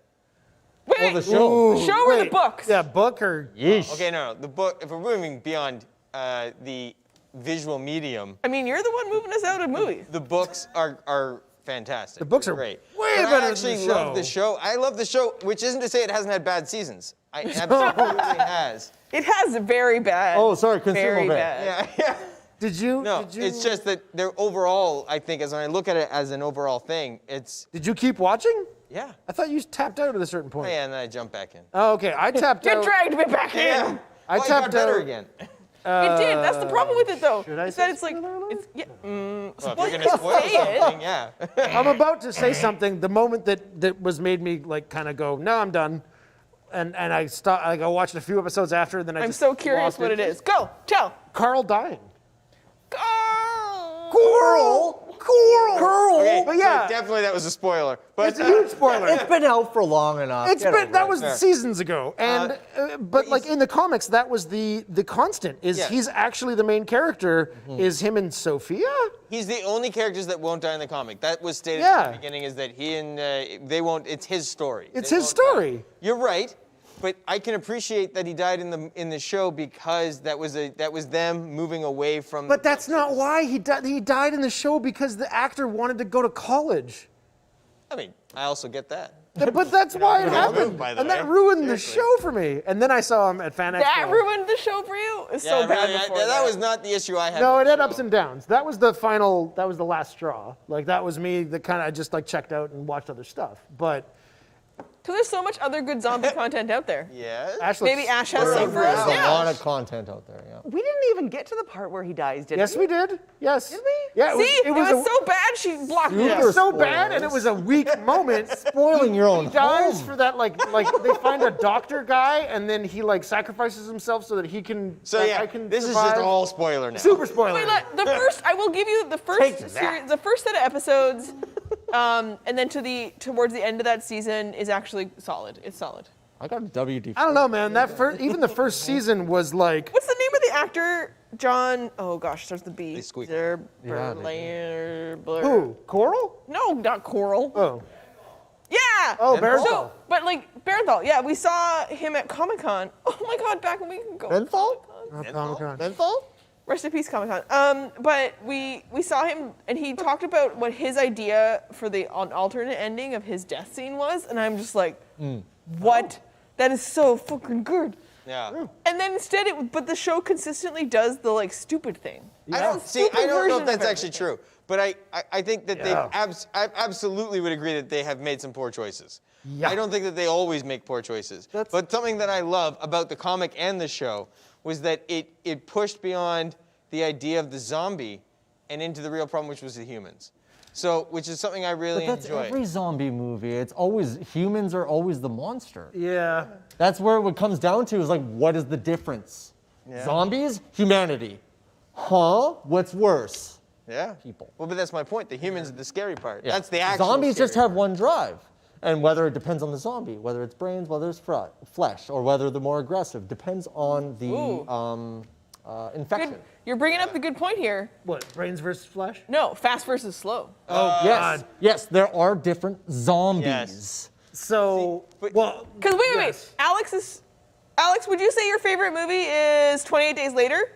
Wait, the show. the show or the Wait, books? Yeah, book or Yeesh. Okay, no, the book. If we're moving beyond the visual medium, I mean, you're the one moving us out of movies. the books are fantastic. The books are great. way But better I than actually the love the show. I love the show, which isn't to say it hasn't had bad seasons. I absolutely has. It has very bad. Oh, sorry, consumer very bad. bad. Yeah. did you? No, did you, it's just that they're overall. I think as when I look at it as an overall thing, it's Did you keep watching? yeah. I thought you tapped out at a certain point. Oh, yeah, and then I jump back in. Oh, okay. I tapped You out. dragged me back in. Yeah. I Oh, it tapped got better out. again. It did. That's the problem with it, though. should I Is say that it's like spoiler alert? it's yeah. Well, if Well, you're gonna spoil say it. something, yeah. I'm about to say something. The moment that was made me like kind of go, no, I'm done, and I stopped. Like I watched a few episodes after, then I I'm just so curious lost what it interest. is. Go, tell. Carl dying. Go. Coral. Okay, But yeah. so definitely that was a spoiler. But It's a huge spoiler. It's been out for long enough. It's Get been over that it. was Fair. seasons ago, and but like in the comics, that was the constant. Is Yeah. he's actually the main character? Is him and Sophia? he's the only characters that won't die in the comic. That was stated Yeah. at the beginning, is that he and they won't. It's his story. It's They his won't die. story. You're right, but I can appreciate that he died in the show because that was them moving away from. But that's not why he died. He died in the show because the actor wanted to go to college. I mean, I also get that. But that's why it Good happened, move, by the and that way. ruined the Seriously. show for me. And then I saw him at Fan Expo. That ruined the show for you. It's so Yeah, bad really, before that was not the issue I had. No, with it had the ups show. and downs. That was the final. That was the last straw. Like that was me. That kind of just like checked out and watched other stuff. But Because there's so much other good zombie content out there. Yes. Ash, Maybe Ash has There's some for us a now. lot of content out there. Yeah. We didn't even get to the part where he dies, did Yes, we did. Yes. Did we? Yeah. See, it was a- so bad she blocked It it. was so bad, and it was a weak moment. Spoiling your own He dies home. for that, like they find a doctor guy, and then he like sacrifices himself so that he can. So like, yeah, I can this is survive. just all spoiler now. super spoiler. Wait, look, the first. I will give you the Take first that. series, the first set of episodes, and then towards the end of that season is actually solid. It's solid. I got a WD. I don't know, man. That first, even the first season was like. What's the name of the actor? John. Oh gosh, starts with B. They squeak. Zer- Yeah, they Berlayer- Blur- Who? Coral? No, not Coral. Oh. Yeah. Oh, Barenthal? Barenthal. So, but like Barenthal, yeah, we saw him at Comic Con. Oh my God, back when we could go. Menthol? Comic-Con. Menthol? Rest in peace, Comic Con. But we saw him, and he talked about what his idea for the alternate ending of his death scene was, and I'm just like, what? That is so fucking good. Yeah. And then instead, but the show consistently does the like stupid thing. I don't see. Stupid I don't know version if of that's actually everything. true, but I think that Yeah. I absolutely would agree that they have made some poor choices. Yeah. I don't think that they always make poor choices. That's- But something that I love about the comic and the show was that it pushed beyond the idea of the zombie and into the real problem, which was the humans. So, which is something I really But that's enjoy. every zombie movie. It's always, humans are always the monster. Yeah. That's where what comes down to is like, what is the difference? Yeah. Zombies, humanity. Huh? What's worse? Yeah. People. Well, but that's my point. The humans are the scary part. Yeah. That's the actual Zombies just scary have one drive. And whether it depends on the zombie, whether it's brains, whether it's flesh, or whether they're more aggressive, depends on the infection. Good. You're bringing up the good point here. What? Brains versus flesh? No, fast versus slow. Oh Yes, God. yes, there are different zombies. Yes. So but- well. Because wait, yes. Alex, would you say your favorite movie is 28 Days Later?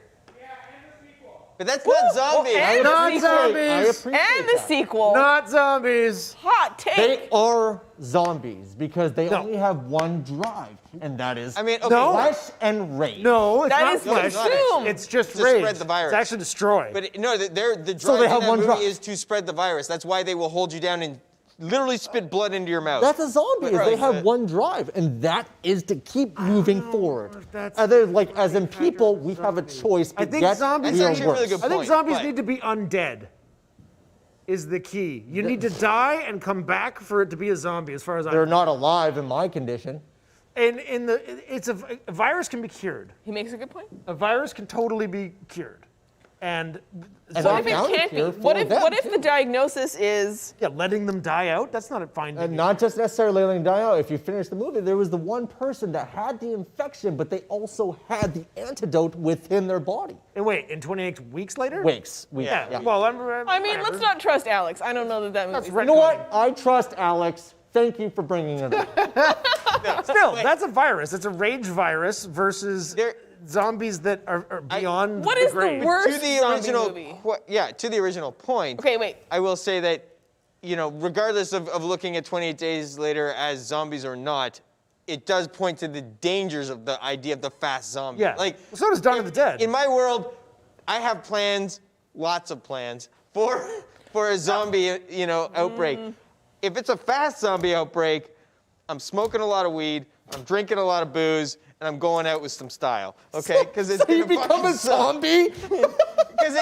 But that's not zombies. and Not the sequel. zombies. I appreciate And the that. sequel. Not zombies. Hot take. They are zombies because they No. only have one drive, and that is I mean, okay, No. flesh and rage. No, it's That not is flesh. consumed. It's just To rage. spread the virus. It's actually destroy. But no, the drive So they in have that one movie drive. is to spread the virus. That's why they will hold you down and literally spit blood into your mouth. That's a zombie. But- They have but- one drive, and that is to keep moving forward. if that's- Other, like, as in people, we have a choice. I But think yet zombies- we That's are actually a really worse. good I think point, zombies but- need to be undead. Is the key. You need to die and come back for it to be a zombie, as far as I They're know. not alive in my condition. And it's a virus can be cured. He makes a good point. A virus can totally be cured. And And What I'm if it down can't be? here What for if them, what if too. the diagnosis is yeah, letting them die out, that's not a fine And thing. not just necessarily letting them die out. If you finish the movie, there was the one person that had the infection, but they also had the antidote within their body. And wait, in 28 weeks later? Weeks. Yeah, well, I mean, whatever. let's not trust Alex. I don't know that movie. That's You right. know what? I trust Alex. Thank you for bringing it up. Still, that's a virus. It's a rage virus versus There- zombies that are beyond What the is the grave. worst to the zombie original, movie? to the original point. Okay, wait. I will say that, regardless of looking at 28 Days Later as zombies or not, it does point to the dangers of the idea of the fast zombie. Yeah. Like, Well, so does Dawn of the Dead. In my world, I have plans, lots of plans, for a zombie, outbreak. If it's a fast zombie outbreak, I'm smoking a lot of weed, I'm drinking a lot of booze, and I'm going out with some style. Okay? Because it's So you gonna become a fucking suck. zombie? Because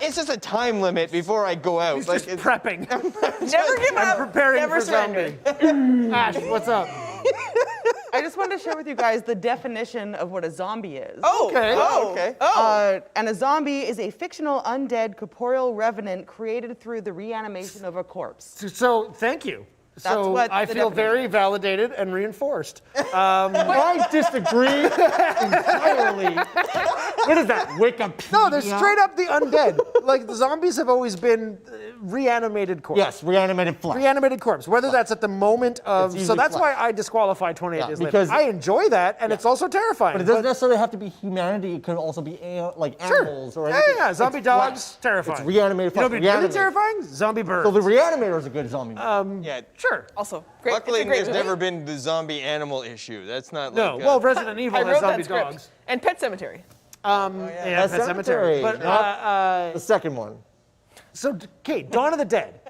it's just a time limit before I go out. He's Like, just it's, prepping. Never give I'm up. preparing Never for surrender. zombie. Ash, what's up? I just wanted to share with you guys the definition of what a zombie is. Oh, Okay. oh, okay. Oh. And a zombie is a fictional undead corporeal revenant created through the reanimation of a corpse. So thank you. So what I the feel very definition is. validated and reinforced. I disagree entirely. What is that, Wikipedia? No, they're straight up the undead. Like the zombies have always been reanimated corpse. Yes, reanimated flesh. Reanimated corpse, whether that's at the moment of. It's So usually that's flesh. why I disqualify 28 Yeah, days because- later. I enjoy that, and it's also terrifying. But it doesn't necessarily have to be humanity. It could also be like Sure. animals or Yeah, anything. yeah, zombie It's dogs, flesh. terrifying. It's reanimated You know flesh. what'd be really Reanimated. terrifying? Zombie birds. So the Reanimator is a good zombie movie. yeah. Sure. Also, great. Luckily, it's a great there's movie. never been the zombie animal issue. That's not No, like. well, Resident Evil I has wrote zombie that script. dogs. And Pet Cemetery. Yeah, Pet Pet Cemetery. Sematary. But The second one. so, okay, Dawn of the Dead.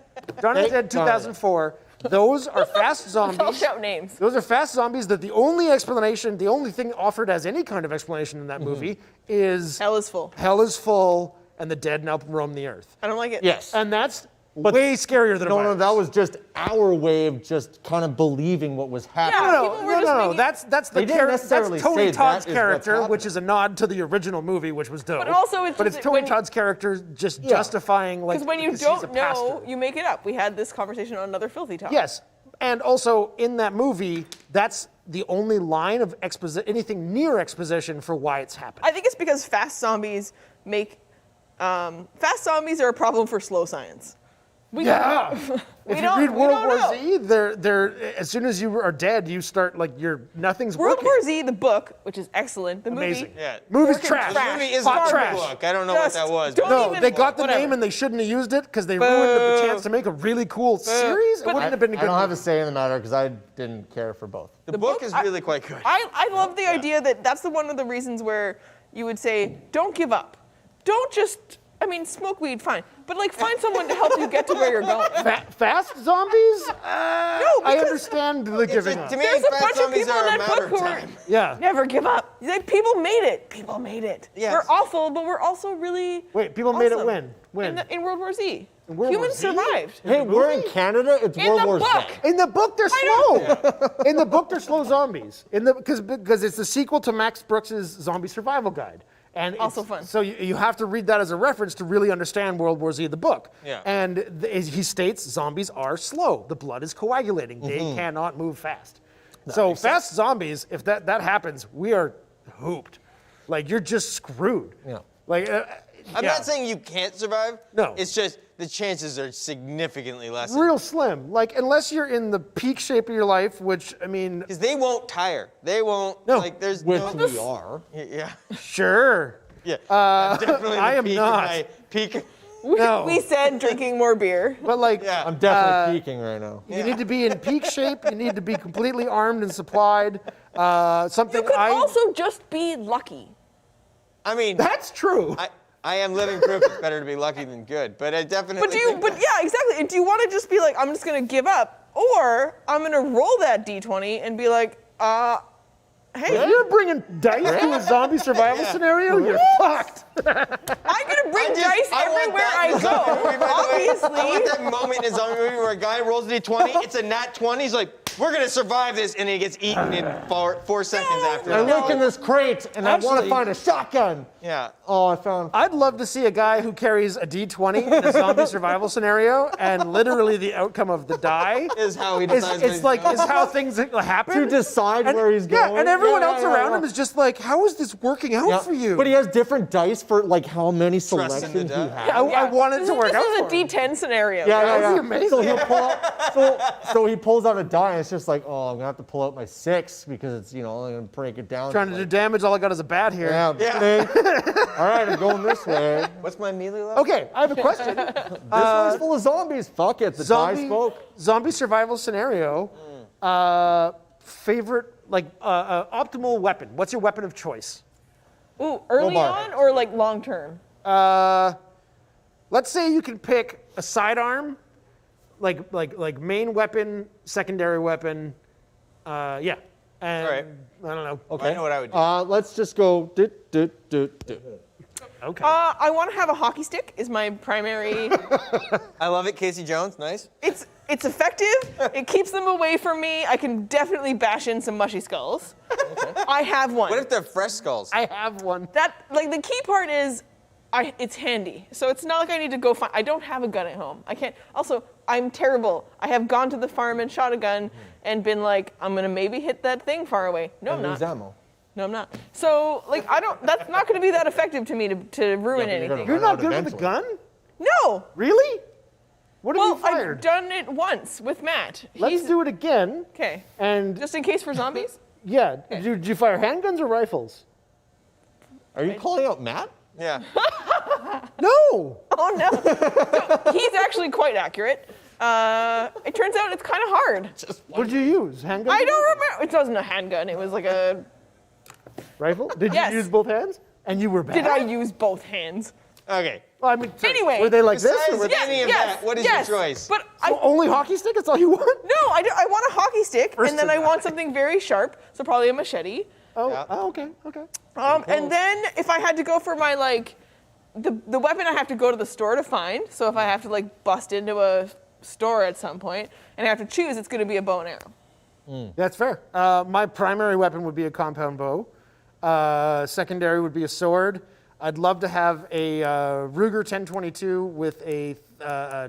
Dawn of the Dead, Dawn of the Dead. 2004. Those are fast I'll zombies. shout names. Those are fast zombies that the only explanation, the only thing offered as any kind of explanation in that movie is Hell is full. hell is full and the dead now roam the earth. I don't like it. Yes. And that's But- way scarier than a No, virus. that was just our way of just kind of believing what was happening. Yeah. No, People were just making- That's They the didn't character. necessarily That's Tony say that Todd's is what's character, which happening. is a nod to the original movie, which was dope. But also it's just Tony when- Todd's character just Yeah. justifying like Because when you because he's a don't know, pastor. you make it up. We had this conversation on another Filthy Talk. Yes, and also in that movie, that's the only line of anything near exposition for why it's happening. I think it's because fast zombies make fast zombies are a problem for slow science. We Yeah. If you don't- read we World don't War know. Z, they're as soon as you are dead, you start like nothing's World working. War Z, the book, which is excellent. The Amazing. movie. Yeah. Movie's Working trash. trash. The movie is Hot garbage trash. book. I don't know Just what that was. don't No, even- they got the whatever. name and they shouldn't have used it because they ruined the chance to make a really cool series. It But- wouldn't have been a I good don't have a movie. say in the matter because I didn't care for both. The book is really quite good. I love the idea that that's one of the reasons where you would say, don't give up. Don't just, smoke weed, fine. But find someone to help you get to where you're going. Fast zombies? No, I because understand the giving up. To me, there's a fast bunch of zombies people are in a that matter book of who are, time. Yeah. never give up. People made it. People made it. Yes. We're awful, but we're also really Wait, people made it awesome. when? When? In World War Z. In World War Humans Z? survived. Hey, we're in Canada. It's In World the War book. Z. In the book, they're slow. In the book, they're slow zombies. Because it's the sequel to Max Brooks's Zombie Survival Guide. And Also it's- fun. So you have to read that as a reference to really understand World War Z, the book. Yeah. And he states zombies are slow. The blood is coagulating. They cannot move fast. So fast zombies, if that happens, we are hooped. Like you're just screwed. Yeah. Like I'm yeah. not saying you can't survive. No. It's just the chances are significantly less. real slim. Like unless you're in the peak shape of your life, which I mean, Because they won't tire. They won't. No. Like there's Which no. we are. Yeah. sure. Yeah, I'm definitely I am peak not. of my peak. No. We said drinking more beer. But like, Yeah. I'm definitely peaking right now. you need to be in peak shape. You need to be completely armed and supplied. Something You could I. also just be lucky. I mean, That's true. I am living proof it's better to be lucky than good, but I definitely. But yeah, exactly. And do you want to just be like, I'm just gonna give up, or I'm gonna roll that d20 and be like, hey, If you're bringing dice to a zombie survival scenario, you're fucked. I'm gonna bring dice I want everywhere that I in a zombie go. movie, by the way. I want Obviously. that moment in a zombie movie where a guy rolls a d20, it's a nat 20, he's like, we're gonna survive this, and he gets eaten in 4 seconds after. I that. look in this crate and I want Actually- to find a shotgun. Yeah. Oh, I found. I'd love to see a guy who carries a d20 in a zombie survival scenario, and literally the outcome of the die Is how he is decides. what it's he's like doing. is how things happen. To decide And- where he's going. Yeah, and everyone Yeah, else yeah, around yeah. him is just like, how is this working out Yeah. for you? But he has different dice for like how many Trust in the selections he die. has. I want it to work out This for is a him. D10 scenario. Yeah, That yeah, would yeah. be amazing. So he'll pull out, so he pulls out a die and it's just like, oh, I'm gonna have to pull out my 6 because it's, you know, I'm gonna break it down. Trying to do damage, all I got is a bat here. Yeah. All right, I'm going this way. What's my melee level? Okay, I have a question. This one's full of zombies. Fuck it. The die spoke. zombie survival scenario. Favorite, like, optimal weapon. What's your weapon of choice? Ooh, early Crowbar. on or like long term? Let's say you can pick a sidearm, like main weapon, secondary weapon. Yeah. And All right. I don't know. Okay. I know what I would do. Let's just go. Okay. I want to have a hockey stick. Is my primary. I love it, Casey Jones. Nice. It's effective. It keeps them away from me. I can definitely bash in some mushy skulls. I have one. What if they're fresh skulls? I have one. That like the key part is, it's handy. So it's not like I need to go find. I don't have a gun at home. I can't. Also, I'm terrible. I have gone to the farm and shot a gun and been like, I'm gonna maybe hit that thing far away. No, I'm Lose not. ammo. No, I'm not. So like I don't. That's not gonna be that effective to me to ruin but you're gonna anything. You're run not out good with a eventually. gun? No. Really? What have Well, you fired? I've done it once with Matt. Let's do it again. Okay. And Just in case for zombies. yeah, did you fire handguns or rifles? Are you calling out Matt? Yeah. No. Oh no. So, he's actually quite accurate. It turns out it's kind of hard. What did you use? Handgun? I don't remember. It wasn't a handgun. It was like a. Rifle? Did Yes. you use both hands? And you were bad. Did I use both hands? Okay. Well, I mean, sorry, Anyway. were they like this? Besides Or were that- Any of that, what is your choice? But So only hockey stick? That's all you want? no, I want a hockey stick, First and then of I all. want something very sharp. So probably a machete. Oh, Yeah. oh, okay, okay. And then if I had to go for my like, the weapon I have to go to the store to find. So if I have to like bust into a store at some point and I have to choose, it's going to be a bow and arrow. That's fair. My primary weapon would be a compound bow. Secondary would be a sword. I'd love to have a Ruger 1022 with a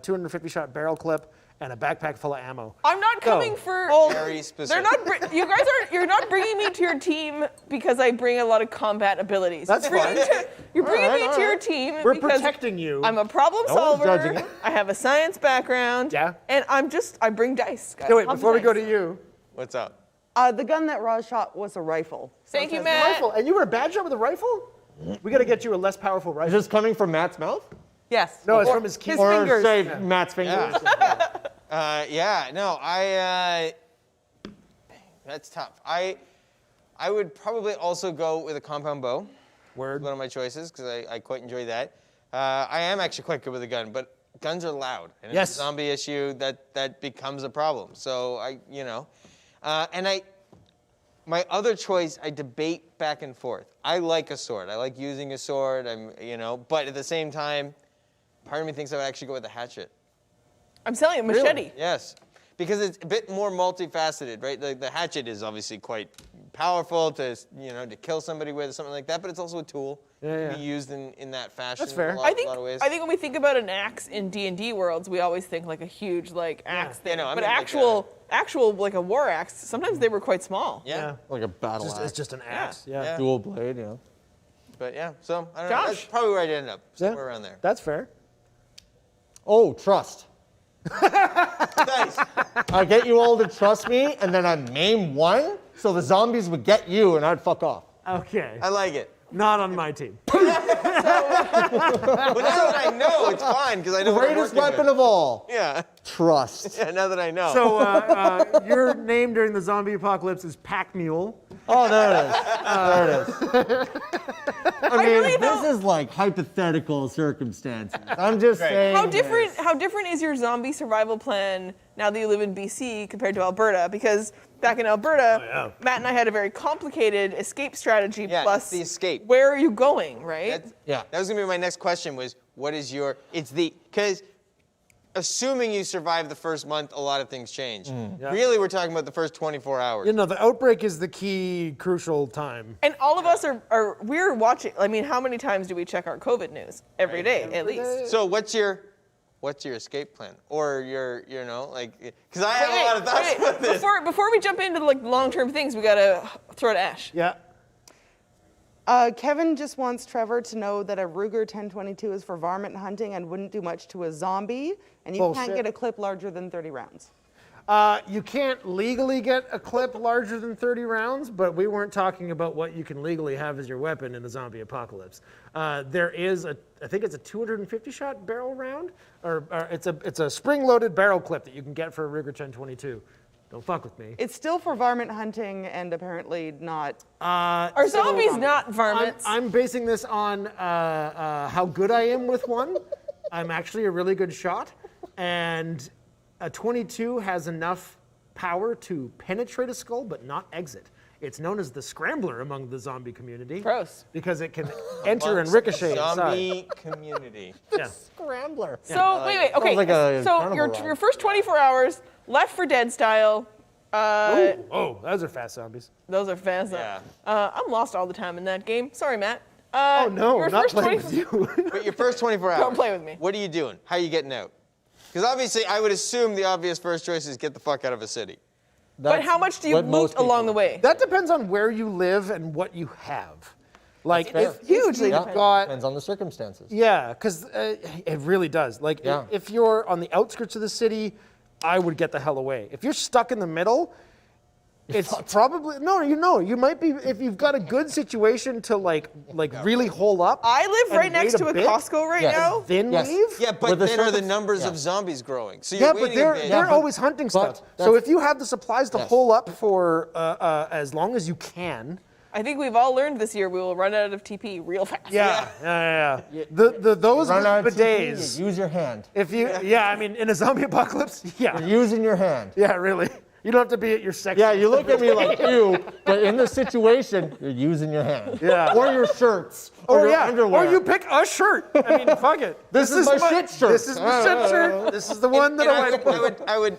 250 shot barrel clip and a backpack full of ammo. I'm not coming Go. for. Very They're specific. not. You guys are. You're not bringing me to your team because I bring a lot of combat abilities. That's fine. You're bringing All right, me all to your right. team We're because protecting you. I'm a problem No one's solver. judging it. I have a science background. Yeah. And I bring dice. Guys. No, wait, Lots of before we go dice. to you. What's up? The gun that Roz shot was a rifle. Thank you, A Matt. rifle. And you were a bad shot with a rifle? We got to get you a less powerful Is rifle. this coming from Matt's mouth? Yes. No, it's Or from his key. Or fingers. say Matt's fingers? Yeah. No. That's tough. I would probably also go with a compound bow. Word. One of my choices because I quite enjoy that. I am actually quite good with a gun, but guns are loud, and if Yes. it's a zombie issue, that becomes a problem. So my other choice, I debate back and forth. I like a sword. I like using a sword. But at the same time, part of me thinks I would actually go with a hatchet. I'm selling a machete. Yes, because it's a bit more multifaceted, right? The hatchet is obviously quite powerful to kill somebody with or something like that, but it's also a tool. Yeah, It yeah. can be used in that fashion. That's fair. In a I lot of ways. think when we think about an axe in D&D worlds, we always think like a huge like axe thing. Yeah, no, I but mean, like actual like a war axe, sometimes they were quite small. Yeah. Like a battle It's axe. just an axe. Yeah. Yeah. Dual blade, yeah. But yeah, so I don't know. That's Josh? probably where I'd end up. Yeah. Somewhere around there. That's fair. Oh, trust. Nice. I get you all to trust me, and then I'd name one, so the zombies would get you, and I'd fuck off. Okay. I like it. Not on my team. Well, now that I know, it's fine because I know what I'm Greatest working weapon with. of all. Yeah. Trust. Yeah, now that I know. So your name during the zombie apocalypse is Pack Mule. Oh, there it is. There it is. I mean, really this don't- is like hypothetical circumstances. I'm just saying. How this. different is your zombie survival plan now that you live in BC compared to Alberta? Because back in Alberta, Matt and I had a very complicated escape strategy. Yeah, plus it's the escape. Where are you going, right? Yeah. That was gonna be my next question. Was what is your? Because assuming you survive the first month, a lot of things change. Really, we're talking about the first 24 hours. You know, the outbreak is the key crucial time. And all of us we're watching. I mean, how many times do we check our COVID news every day at least? So what's your escape plan, or because I have a lot of thoughts about this. Before we jump into like long-term things, we gotta throw it to Ash. Yeah. Kevin just wants Trevor to know that a Ruger 1022 is for varmint hunting and wouldn't do much to a zombie, and you Bullshit. can't get a clip larger than 30 rounds. You can't legally get a clip larger than 30 rounds, but we weren't talking about what you can legally have as your weapon in the zombie apocalypse. There is I think it's a 250 shot barrel round, or it's a spring-loaded barrel clip that you can get for a Ruger 1022. Don't fuck with me. It's still for varmint hunting and apparently not. Are zombies not varmints? I'm basing this on how good I am with one. I'm actually a really good shot, and a 22 has enough power to penetrate a skull but not exit. It's known as the scrambler among the zombie community. Gross. Because it can enter and ricochet inside. Zombie community. Yeah. Scrambler. So wait, okay. like a So carnival your ride. your first 24 hours, Left 4 Dead style. Oh, those are fast zombies. Those are fast. Yeah. I'm lost all the time in that game. Sorry, Matt. Oh no, your not first playing 24 with you. But your first 24 hours. Don't play with me. What are you doing? How are you getting out? Because obviously, I would assume the obvious first choice is get the fuck out of a city. But how much do you what most loot along people- the way? That depends on where you live and what you have. Like fair. if Hugely you've depends. got Depends on the circumstances. yeah, because it really does. Like Yeah. if you're on the outskirts of the city, I would get the hell away. If you're stuck in the middle, it's probably you might be if you've got a good situation to like really hole up. I live and right next wait to a bit, Costco right Yes. now. Then Yes. leave. Yeah, but With the then are the circum- numbers yeah. of zombies growing? So Yeah, you're but waiting they're a bit. they're but- always hunting but stuff. So that's- if you have the supplies to Yes. hole up for as long as you can. I think we've all learned this year we will run out of TP real fast. Yeah. Those Run out of bidets. TP, use your hand. If you, I mean, in a zombie apocalypse, You're using your hand. yeah, really. You don't have to be at your sex. Yeah, you look at me like you, but in the situation, you're using your hand. Yeah. Or your shirts. Or your underwear. Or you pick a shirt. I mean, fuck it. This is my shit shirt. This is my shit shirt. This is the one that I like.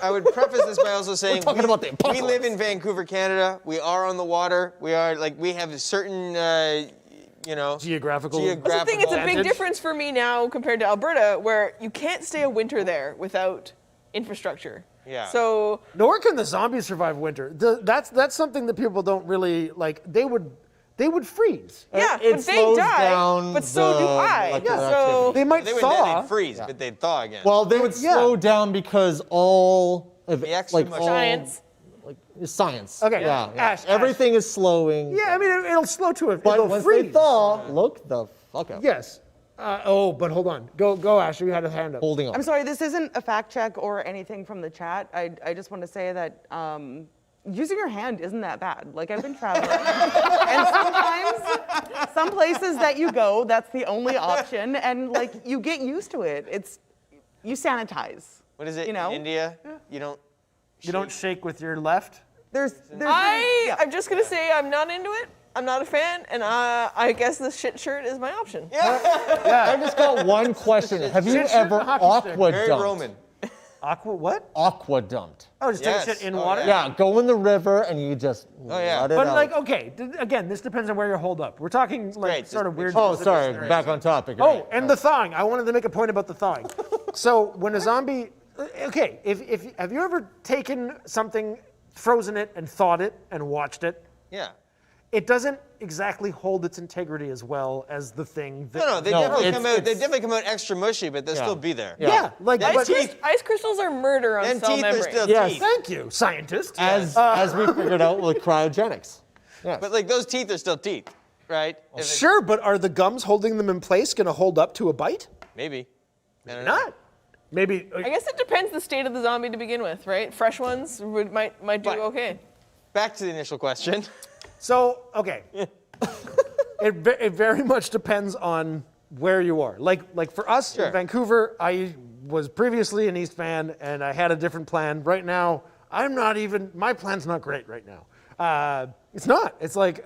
I would preface this by also saying talking about the we live in apocalypse. Vancouver, Canada. We are on the water. We have a certain Geographical. That's the thing, it's a big Advantage. difference for me now compared to Alberta, where you can't stay a winter there without infrastructure. Yeah. So Nor can the zombies survive winter. That's something that people don't really like. They would freeze. yeah, It but they slows die, down but so do the I. electrical So They might They would thaw. then they'd freeze, but they'd thaw again. Well, they would Yeah. slow down because all of The extra like much- all, Science. like science. Okay, Yeah. Ash, Everything is slowing. Yeah, I mean, it'll slow to it. But It'll once freeze. they thaw, look the fuck up. Yes. But hold on. Go, Ash. You had a hand up. Holding on. I'm sorry, this isn't a fact check or anything from the chat. I just want to say that using your hand isn't that bad. Like, I've been traveling, and sometimes, some places that you go, that's the only option, and like, you get used to it. You sanitize. What is it? You know? In India, you don't. You don't shake with your left. I'm just gonna say I'm not into it. I'm not a fan, and I guess the shit shirt is my option. I just got one question. Have you Shit, shit, ever hockey stick. aqua Very dumped? Roman. Aqua what? Aqua dumped. Oh, just Yes. take shit in Oh, water? Yeah, go in the river and you just yeah. let it But out. like, okay, again, this depends on where you're holed up. We're talking like great. sort of Just weird. oh, specific sorry, scenarios. back on topic. Oh, Right. and the thawing. I wanted to make a point about the thawing. So when a zombie, okay, if have you ever taken something, frozen it, and thawed it and watched it? Yeah. It doesn't exactly hold its integrity as well as the thing that. No, they No, definitely it's- come out. They it's- definitely come out extra mushy, but they'll Yeah. still be there. Yeah, like That but, teeth- Ice crystals are murder on Then cell teeth are membrane. still Yes. teeth. Thank you, scientist. as we figured out with cryogenics. Yes. But like those teeth are still teeth. right? If it- Sure, but are the gums holding them in place going to hold up to a bite? Maybe. Maybe not. Maybe. I guess it depends the state of the zombie to begin with, right? Fresh ones might do But- okay. Back to the initial question. So, okay. It very much depends on where you are. Like for us Sure. in Vancouver, I was previously an East fan and I had a different plan. Right now, my plan's not great right now. It's not. It's like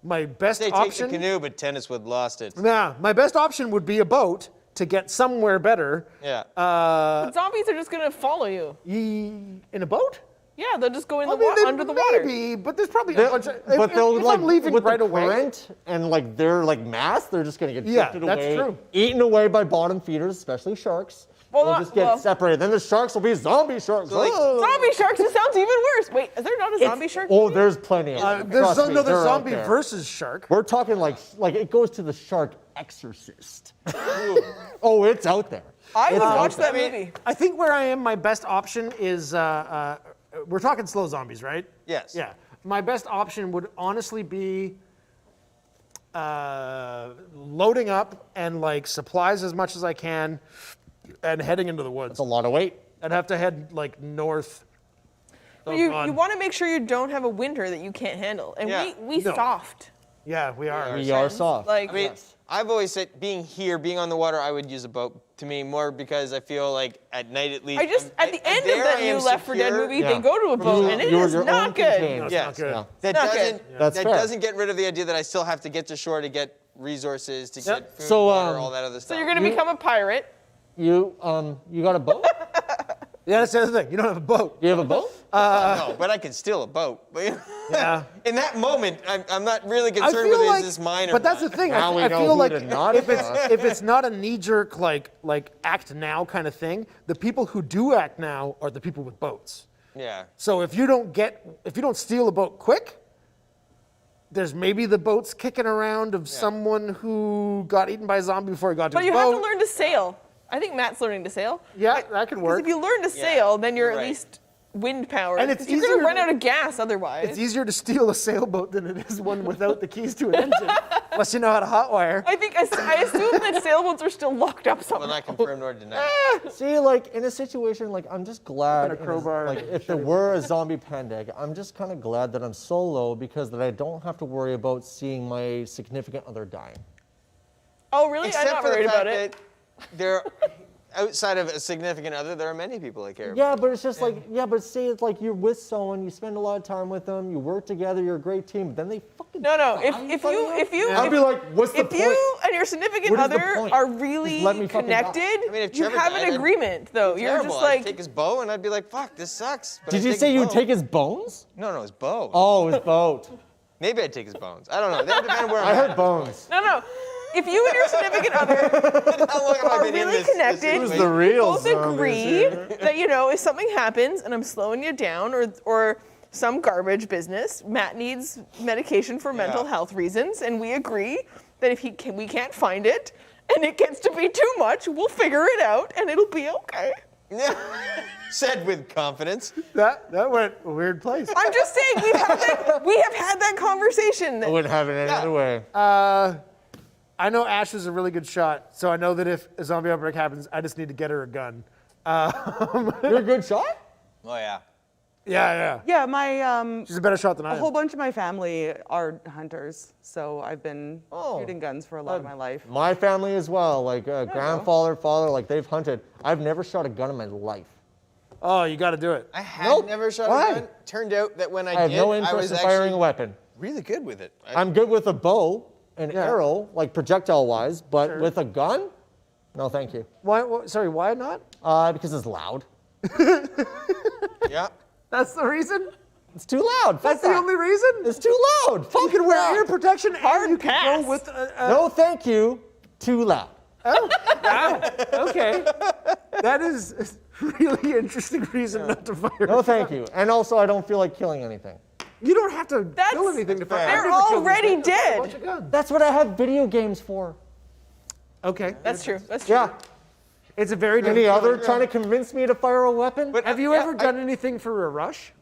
my best They take option. the canoe, but tennis would lost it. Yeah, my best option would be a boat to get somewhere better. Yeah. But zombies are just gonna follow you. In a boat? Yeah, they'll just go in I mean, they under the water. maybe, but there's probably a bunch of. But they'll if like I'm leaving with right the away. current and like their like mass, they're just gonna get Yeah, drifted that's away, true. eaten away by bottom feeders, especially sharks. Well, They'll not- just get well- separated. Then the sharks will be zombie sharks. like- Oh. Zombie sharks, it sounds even worse. Wait, is there not a zombie shark? Oh, there's plenty of them. There's Trust me, another they're out zombie there. versus shark. We're talking like it goes to the shark exorcist. Oh, it's out there. I would It's out watch there. that movie. I think where I am, my best option is we're talking slow zombies, right? Yes. Yeah. My best option would honestly be loading up and like supplies as much as I can and heading into the woods. It's a lot of weight. I'd have to head like north. But Oh, you God. want to make sure you don't have a winter that you can't handle. And Yeah. we No. soft. Yeah, we are. We are soft. Like, I mean, I've always said being on the water, I would use a boat to me more because I feel like at night at least. I just, at the end of there that I new am Left 4 Dead secure. movie, Yeah. they go to a boat, and it is You're not good. own-contained. It's Yes. not good. Yeah. That Not doesn't good. That's that fair. doesn't get rid of the idea that I still have to get to shore to get resources, to get food, So, water, all that other stuff. So you're going to become a pirate. You got a boat? Yeah, that's the other thing. You don't have a boat. Do you have a boat? No, but I can steal a boat. Yeah. In that moment, I'm not really I concerned feel with like, is this mine or but that's not. the thing. Now we I know feel who like to not if trust. it's not a knee-jerk like act now kind of thing, the people who do act now are the people with boats. Yeah. So if you don't steal a boat quick, there's maybe the boats kicking around of someone who got eaten by a zombie before he got to But his you boat. have to learn to sail. I think Matt's learning to sail. Yeah, that can Because work. if you learn to sail, then you're right. at least wind powered. And it's you're going easier to run to- out of gas otherwise. It's easier to steal a sailboat than it is one without the keys to an engine, unless you know how to hotwire. I assume that sailboats are still locked up Well, somewhere. not confirmed nor denied. See, like in a situation like I'm just glad. Put a crowbar like if there were a zombie pandemic, I'm just kind of glad that I'm solo because that I don't have to worry about seeing my significant other dying. Oh, really? I'm Except not for the worried fact about it. that there, outside of a significant other, there are many people I care about. Yeah, but it's just like but say it's like you're with someone, you spend a lot of time with them, you work together, you're a great team, but then they fucking No. die If in if front you of if you I'd be like, what's the if point? you and your significant What is the other point? are Just really let me fucking die. connected, I mean, if you Trevor have died, an I'd agreement though. You're Terrible. just I'd like take his bow and I'd be like, fuck, this sucks. But Did I'd you take say his you would bow. take his bones? No, his bow. Oh, his boat. Maybe I'd take his bones. I don't know. That would depend where I I'm heard at. bones. no. If you and your significant other How long have I are been in really this connected, situation? the real both zombies agree here. that if something happens and I'm slowing you down or some garbage business, Matt needs medication for mental health reasons, and we agree that if we can't find it and it gets to be too much, we'll figure it out and it'll be okay. Yeah. Said with confidence. That went a weird place. I'm just saying we have had that conversation. I wouldn't have it any other way. I know Ash is a really good shot, so I know that if a zombie outbreak happens, I just need to get her a gun. You're a good shot? Oh, yeah. Yeah. Yeah, my She's a better shot than I a am. whole bunch of my family are hunters, so I've been shooting guns for a lot of my life. My family as well, like grandfather, father, like they've hunted. I've never shot a gun in my life. Oh, you got to do it. I had Nope. never shot Why? a gun. Turned out that when I I have did, no I interest was in firing actually a weapon. really good with it. I'm good with a bow and arrow, like projectile-wise, but Sure. with a gun, no, thank you. Sorry, why not? Because it's loud. Yeah. That's the reason? It's too loud. Fuck That's the that. only reason? It's too loud. You Fucking can wear loud. ear protection Hard and you can pass. go with No, thank you. Too loud. Oh, wow. Okay. That is a really interesting reason not to fire. No, thank you. And also, I don't feel like killing anything. You don't have to That's kill anything to fire. fair. I've They're never killed already anything. Fire a dead. bunch of guns. That's what I have video games for. Okay. That's true. That's true. Yeah. It's a very Any different other feeling. trying to convince me to fire a weapon? But Have you ever done anything for a rush?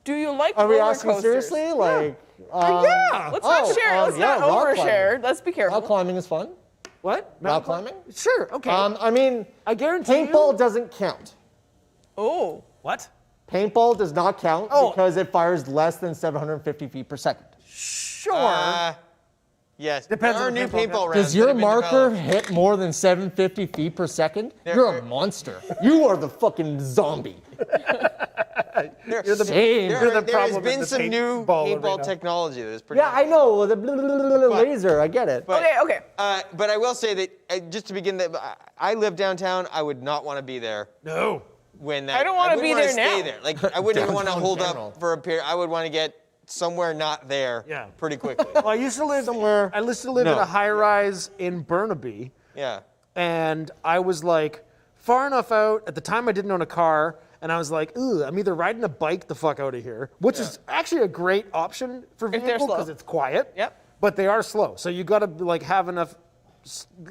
Do you like Are we roller asking coasters? seriously? Like, Yeah. Let's not share. Let's yeah, not rock overshare. Let's be careful. Rock climbing is fun. What? Rock climbing? Sure. Okay. I mean, I guarantee paintball you. doesn't count. Oh. What? Paintball does not count Oh. because it fires less than 750 feet per second. Sure. Yes. Depends there are on the new paintball paintball gun. rounds. Does your that have been marker developed. hit more than 750 feet per second? You're a monster. You are the fucking zombie. There, You're the- Shame. You're the there has problem in been the some new paintball paintball arena. technology that is pretty. Yeah, I know. The laser, I get it. But, Okay. but I will say that just to begin, I live downtown. I would not want to be there No. when that. I don't wanna wouldn't be wanna there stay now. there. Like I wouldn't even want to Downtown hold general. up for a period. I would want to get somewhere not there. Yeah. Pretty quickly. Well, I used to live Somewhere- I used to live in No. a high-rise in Burnaby, Yeah. and I was like far enough out. At the time, I didn't own a car, and I was like, "Ooh, I'm either riding a bike the fuck out of here," which is actually a great option for they're vehicle slow. because it's quiet. Yep. But they are slow, so you got to like have enough.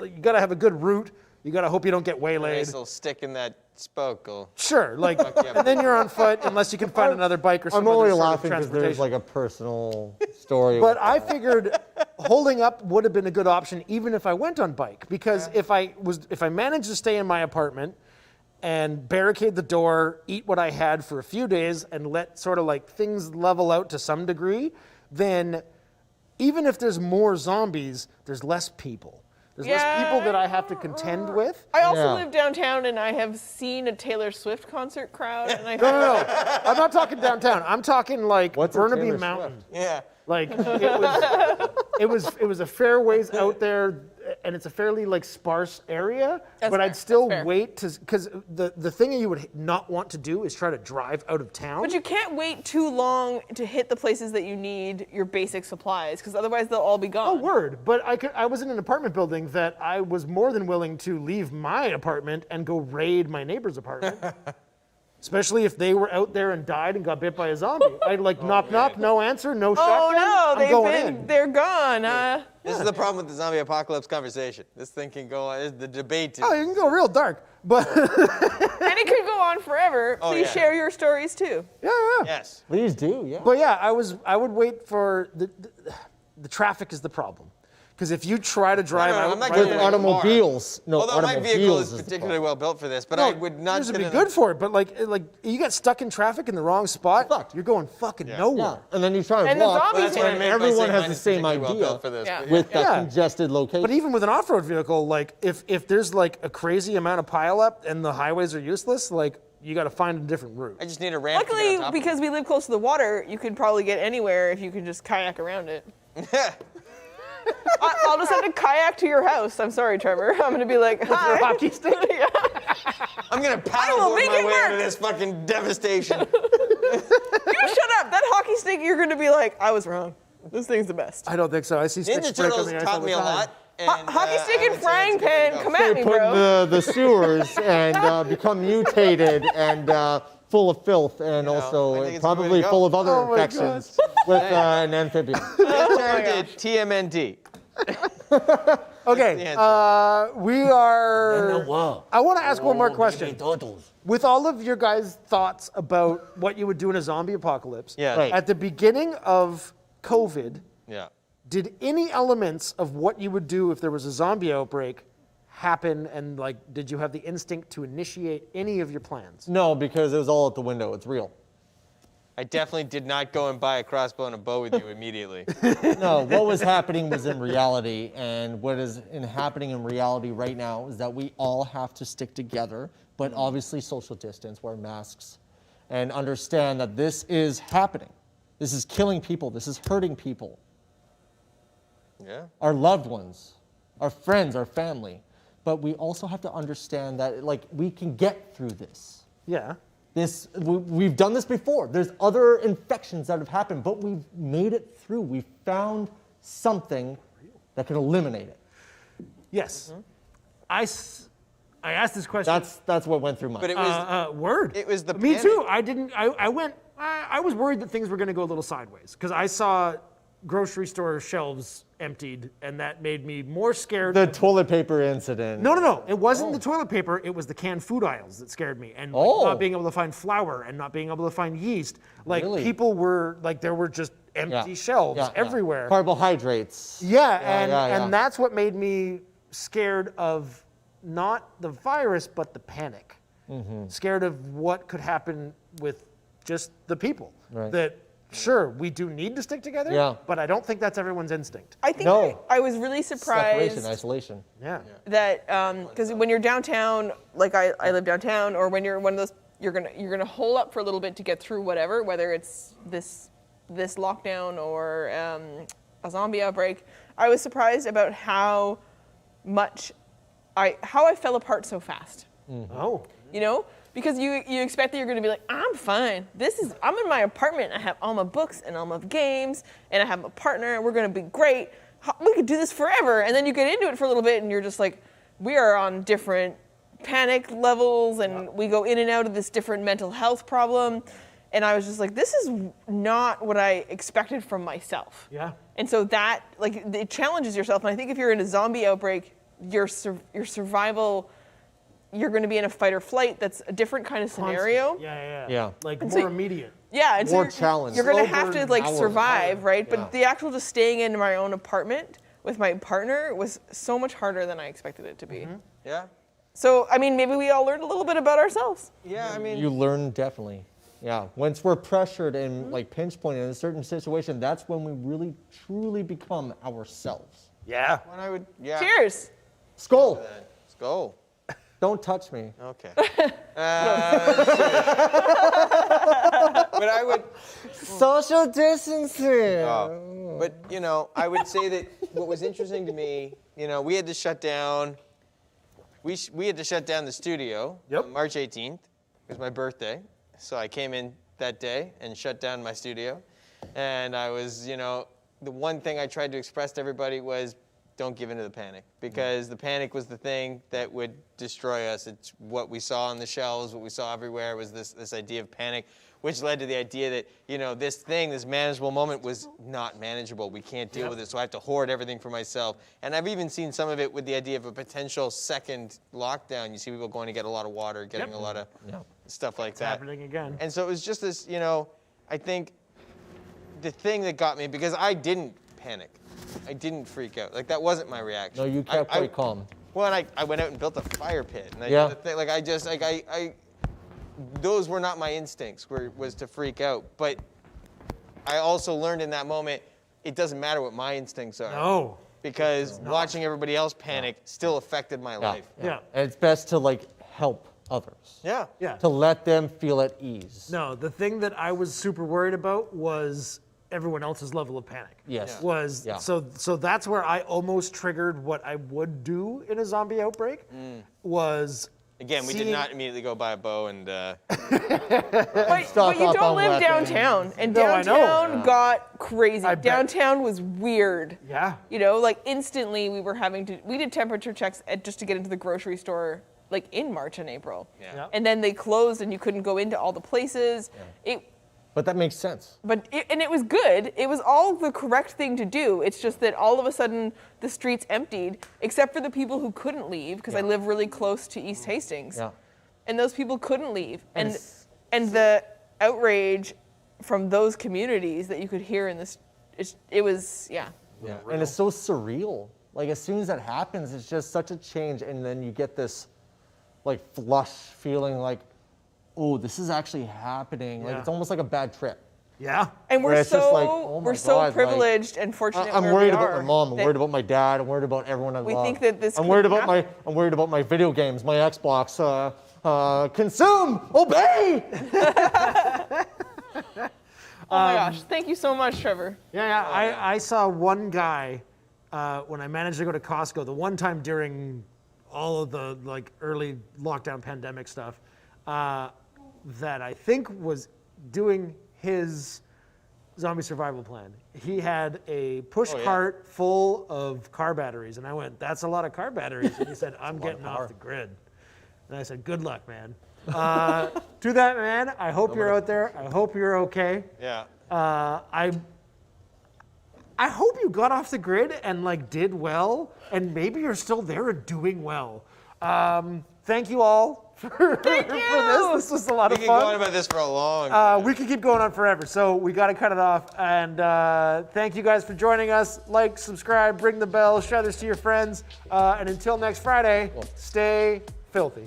You got to have a good route. You got to hope you don't get waylaid. Nice little stick in that spoke. Sure, like, yeah. and then you're on foot unless you can find another bike or some I'm only other sort of laughing because there's transportation. like a personal story. But I figured holding up would have been a good option even if I went on bike, because if I managed to stay in my apartment and barricade the door, eat what I had for a few days, and let sort of like things level out to some degree, then even if there's more zombies, there's less people. There's less people that I have to contend with. I also Yeah. live downtown, and I have seen a Taylor Swift concert crowd, and I No. I'm not talking downtown. I'm talking like What's a Burnaby Taylor Mountain. Yeah. Like it was a fair ways out there, and it's a fairly like sparse area. That's but fair, I'd still that's fair. wait to, because the thing you would not want to do is try to drive out of town. But you can't wait too long to hit the places that you need your basic supplies, because otherwise they'll all be gone. Oh, word. But I was in an apartment building that I was more than willing to leave my apartment and go raid my neighbor's apartment. Especially if they were out there and died and got bit by a zombie. I'd like knock, no answer, no Oh shotgun. no, I'm going in. they're gone. This is the problem with the zombie apocalypse conversation. This thing can go on. The debate. Oh, you can go real dark. But And it could go on forever. Oh, Please yeah. share your stories too. yeah. Yes. Please do, yeah. But yeah, I would wait for the traffic is the problem. Because if you try to drive No, out I'm not right getting away- in a car. automobiles. No, Although my vehicle automobiles is is the particularly problem. well built for this, but No, I would not. yours would sit be in a- good for it, but like you get stuck in traffic in the wrong spot, Fucked. you're going fucking nowhere. Yeah, and then you try and And the walk, zombies That's what I Yeah. meant by everyone saying has mine the is same particularly well idea built for this, Yeah. but with that Yeah. congested location. But even with an off-road vehicle, like if there's like a crazy amount of pileup and the highways are useless, like you got to find a different route. I just need a ramp. to get on Luckily, top of because we live close to the water, you could probably get anywhere if you could just kayak around it. it. I'll just have to kayak to your house. I'm sorry, Trevor. I'm gonna be like, hi. Your hockey stick. Yeah. I'm gonna will paddleboard make my it way out of work. this fucking devastation. You shut up. That hockey stick, you're gonna be like, I was wrong. This thing's the best. I don't think so. I see sticks Ninja break on Turtles the ice all taught the me a time. lot. And, Hockey stick I and would say frying that's a good way to pan. go. Come at me, put in bro. the sewers and become mutated and full of filth and I think also it's a good way probably to go. full of other Oh my infections with an amphibian. Let's turn to TMNT. Okay, the answer. we are. I want to ask one more question. With all of your guys' thoughts about what you would do in a zombie apocalypse, Yeah. Right. at the beginning of COVID, Yeah. did any elements of what you would do if there was a zombie outbreak happen, and like, did you have the instinct to initiate any of your plans? No, because it was all out the window. It's real. I definitely did not go and buy a crossbow and a bow with you immediately. No, what was happening was in reality, and what is happening in reality right now is that we all have to stick together, but obviously social distance, wear masks, and understand that this is happening. This is killing people. This is hurting people. Yeah. Our loved ones, our friends, our family. But we also have to understand that like we can get through this. Yeah. We've done this before. There's other infections that have happened, but we've made it through. We found something that can eliminate it. Yes. I asked this question. That's what went through my But it was Word. It was the Me panic. too. I didn't. I was worried that things were going to go a little sideways because I saw grocery store shelves emptied, and that made me more scared. The toilet paper incident. No. It wasn't the toilet paper. It was the canned food aisles that scared me, and like, not being able to find flour and not being able to find yeast. Like Really? people were like, there were just empty shelves everywhere. Carbohydrates. And that's what made me scared of not the virus, but the panic. Scared of what could happen with just the people. Right. That sure, we do need to stick together, but I don't think that's everyone's instinct. I think No. I was really surprised Separation, isolation. Yeah. that because when you're downtown, like I live downtown, or when you're one of those, you're gonna hole up for a little bit to get through whatever, whether it's this lockdown or a zombie outbreak. I was surprised about how much I fell apart so fast. Oh. You know, because you expect that you're going to be like, I'm fine. I'm in my apartment. I have all my books and all my games, and I have a partner, and we're going to be great. We could do this forever. And then you get into it for a little bit, and you're just like, we are on different panic levels, and we go in and out of this different mental health problem. And I was just like, this is not what I expected from myself. Yeah. And so that, like, it challenges yourself. And I think if you're in a zombie outbreak, your survival, you're going to be in a fight or flight. That's a different kind of scenario. Yeah. Like And more so- immediate. Yeah, and so More you're, challenge. You're going to Slow have to burn like hour, survive, right? But Yeah. the actual just staying in my own apartment with my partner was so much harder than I expected it to be. Yeah. So I mean, maybe we all learned a little bit about ourselves. Yeah, I mean, You learn definitely. Yeah. Once we're pressured and like pinch pointed in a certain situation, that's when we really truly become ourselves. Yeah. when I would, yeah. Cheers. Skull. Let's go. Don't touch me. Okay. But I would, Social distancing. but you know, I would say that what was interesting to me, you know, we had to shut down. We had to shut down the studio. Yep. On March 18th. It was my birthday, so I came in that day and shut down my studio. And I was, you know, the one thing I tried to express to everybody was, don't give in to the panic, because the panic was the thing that would destroy us. It's what we saw on the shelves, what we saw everywhere was this idea of panic, which led to the idea that, you know, this manageable moment was not manageable. We can't deal with it, so I have to hoard everything for myself. And I've even seen some of it with the idea of a potential second lockdown. You see people going to get a lot of water, getting a lot of stuff like that. Happening again. And so it was just this, you know, I think the thing that got me, because I didn't panic. I didn't freak out. Like, that wasn't my reaction. No, you kept quite calm. Well, and I went out and built a fire pit. And I Yeah. did the thing, like, I those were not my instincts, was to freak out. But I also learned in that moment, it doesn't matter what my instincts are. No. Because watching everybody else panic still affected my life. Yeah. And it's best to like help others. Yeah. Yeah. To let them feel at ease. No, the thing that I was super worried about was everyone else's level of panic. Yes. Was Yeah. so that's where I almost triggered what I would do in a zombie outbreak. Was Again, we did seeing- not immediately go buy a bow and But Stock you up don't on live weapons. downtown, and No, I know. downtown got crazy. I bet. Downtown was weird. Yeah. You know, like instantly we did temperature checks just to get into the grocery store, like in March and April. Yeah. And then they closed, and you couldn't go into all the places. But that makes sense. And it was good. It was all the correct thing to do. It's just that all of a sudden the streets emptied, except for the people who couldn't leave, because I live really close to East Hastings. Yeah. And those people couldn't leave. And And the outrage from those communities that you could hear in this, it was, yeah. Yeah. And it's so surreal. Like as soon as that happens, it's just such a change, and then you get this like flush feeling like, oh, this is actually happening. Like Yeah. it's almost like a bad trip. Yeah. And Where we're it's just so like, oh my we're so God, like, privileged and fortunate. I'm where worried we about are my mom. I'm that- worried about my dad. I'm worried about everyone I We love. think that this I'm can worried about happen. I'm worried about my video games, my Xbox. Consume, obey. Oh my gosh! Thank you so much, Trevor. Yeah. I saw one guy when I managed to go to Costco the one time during all of the like early lockdown pandemic stuff that I think was doing his zombie survival plan. He had a push cart full of car batteries, and I went, "That's a lot of car batteries." And he said, "I'm getting off the grid." And I said, "Good luck, man." To that man, I hope you're out there. I hope you're okay. Yeah. I hope you got off the grid and like did well, and maybe you're still there and doing well. Thank you all for this. This was a lot of We could go on fun. about this for a long time. We could keep going on forever, so we got to cut it off. And thank you guys for joining us. Like, subscribe, ring the bell, share this to your friends. And until next Friday, stay filthy.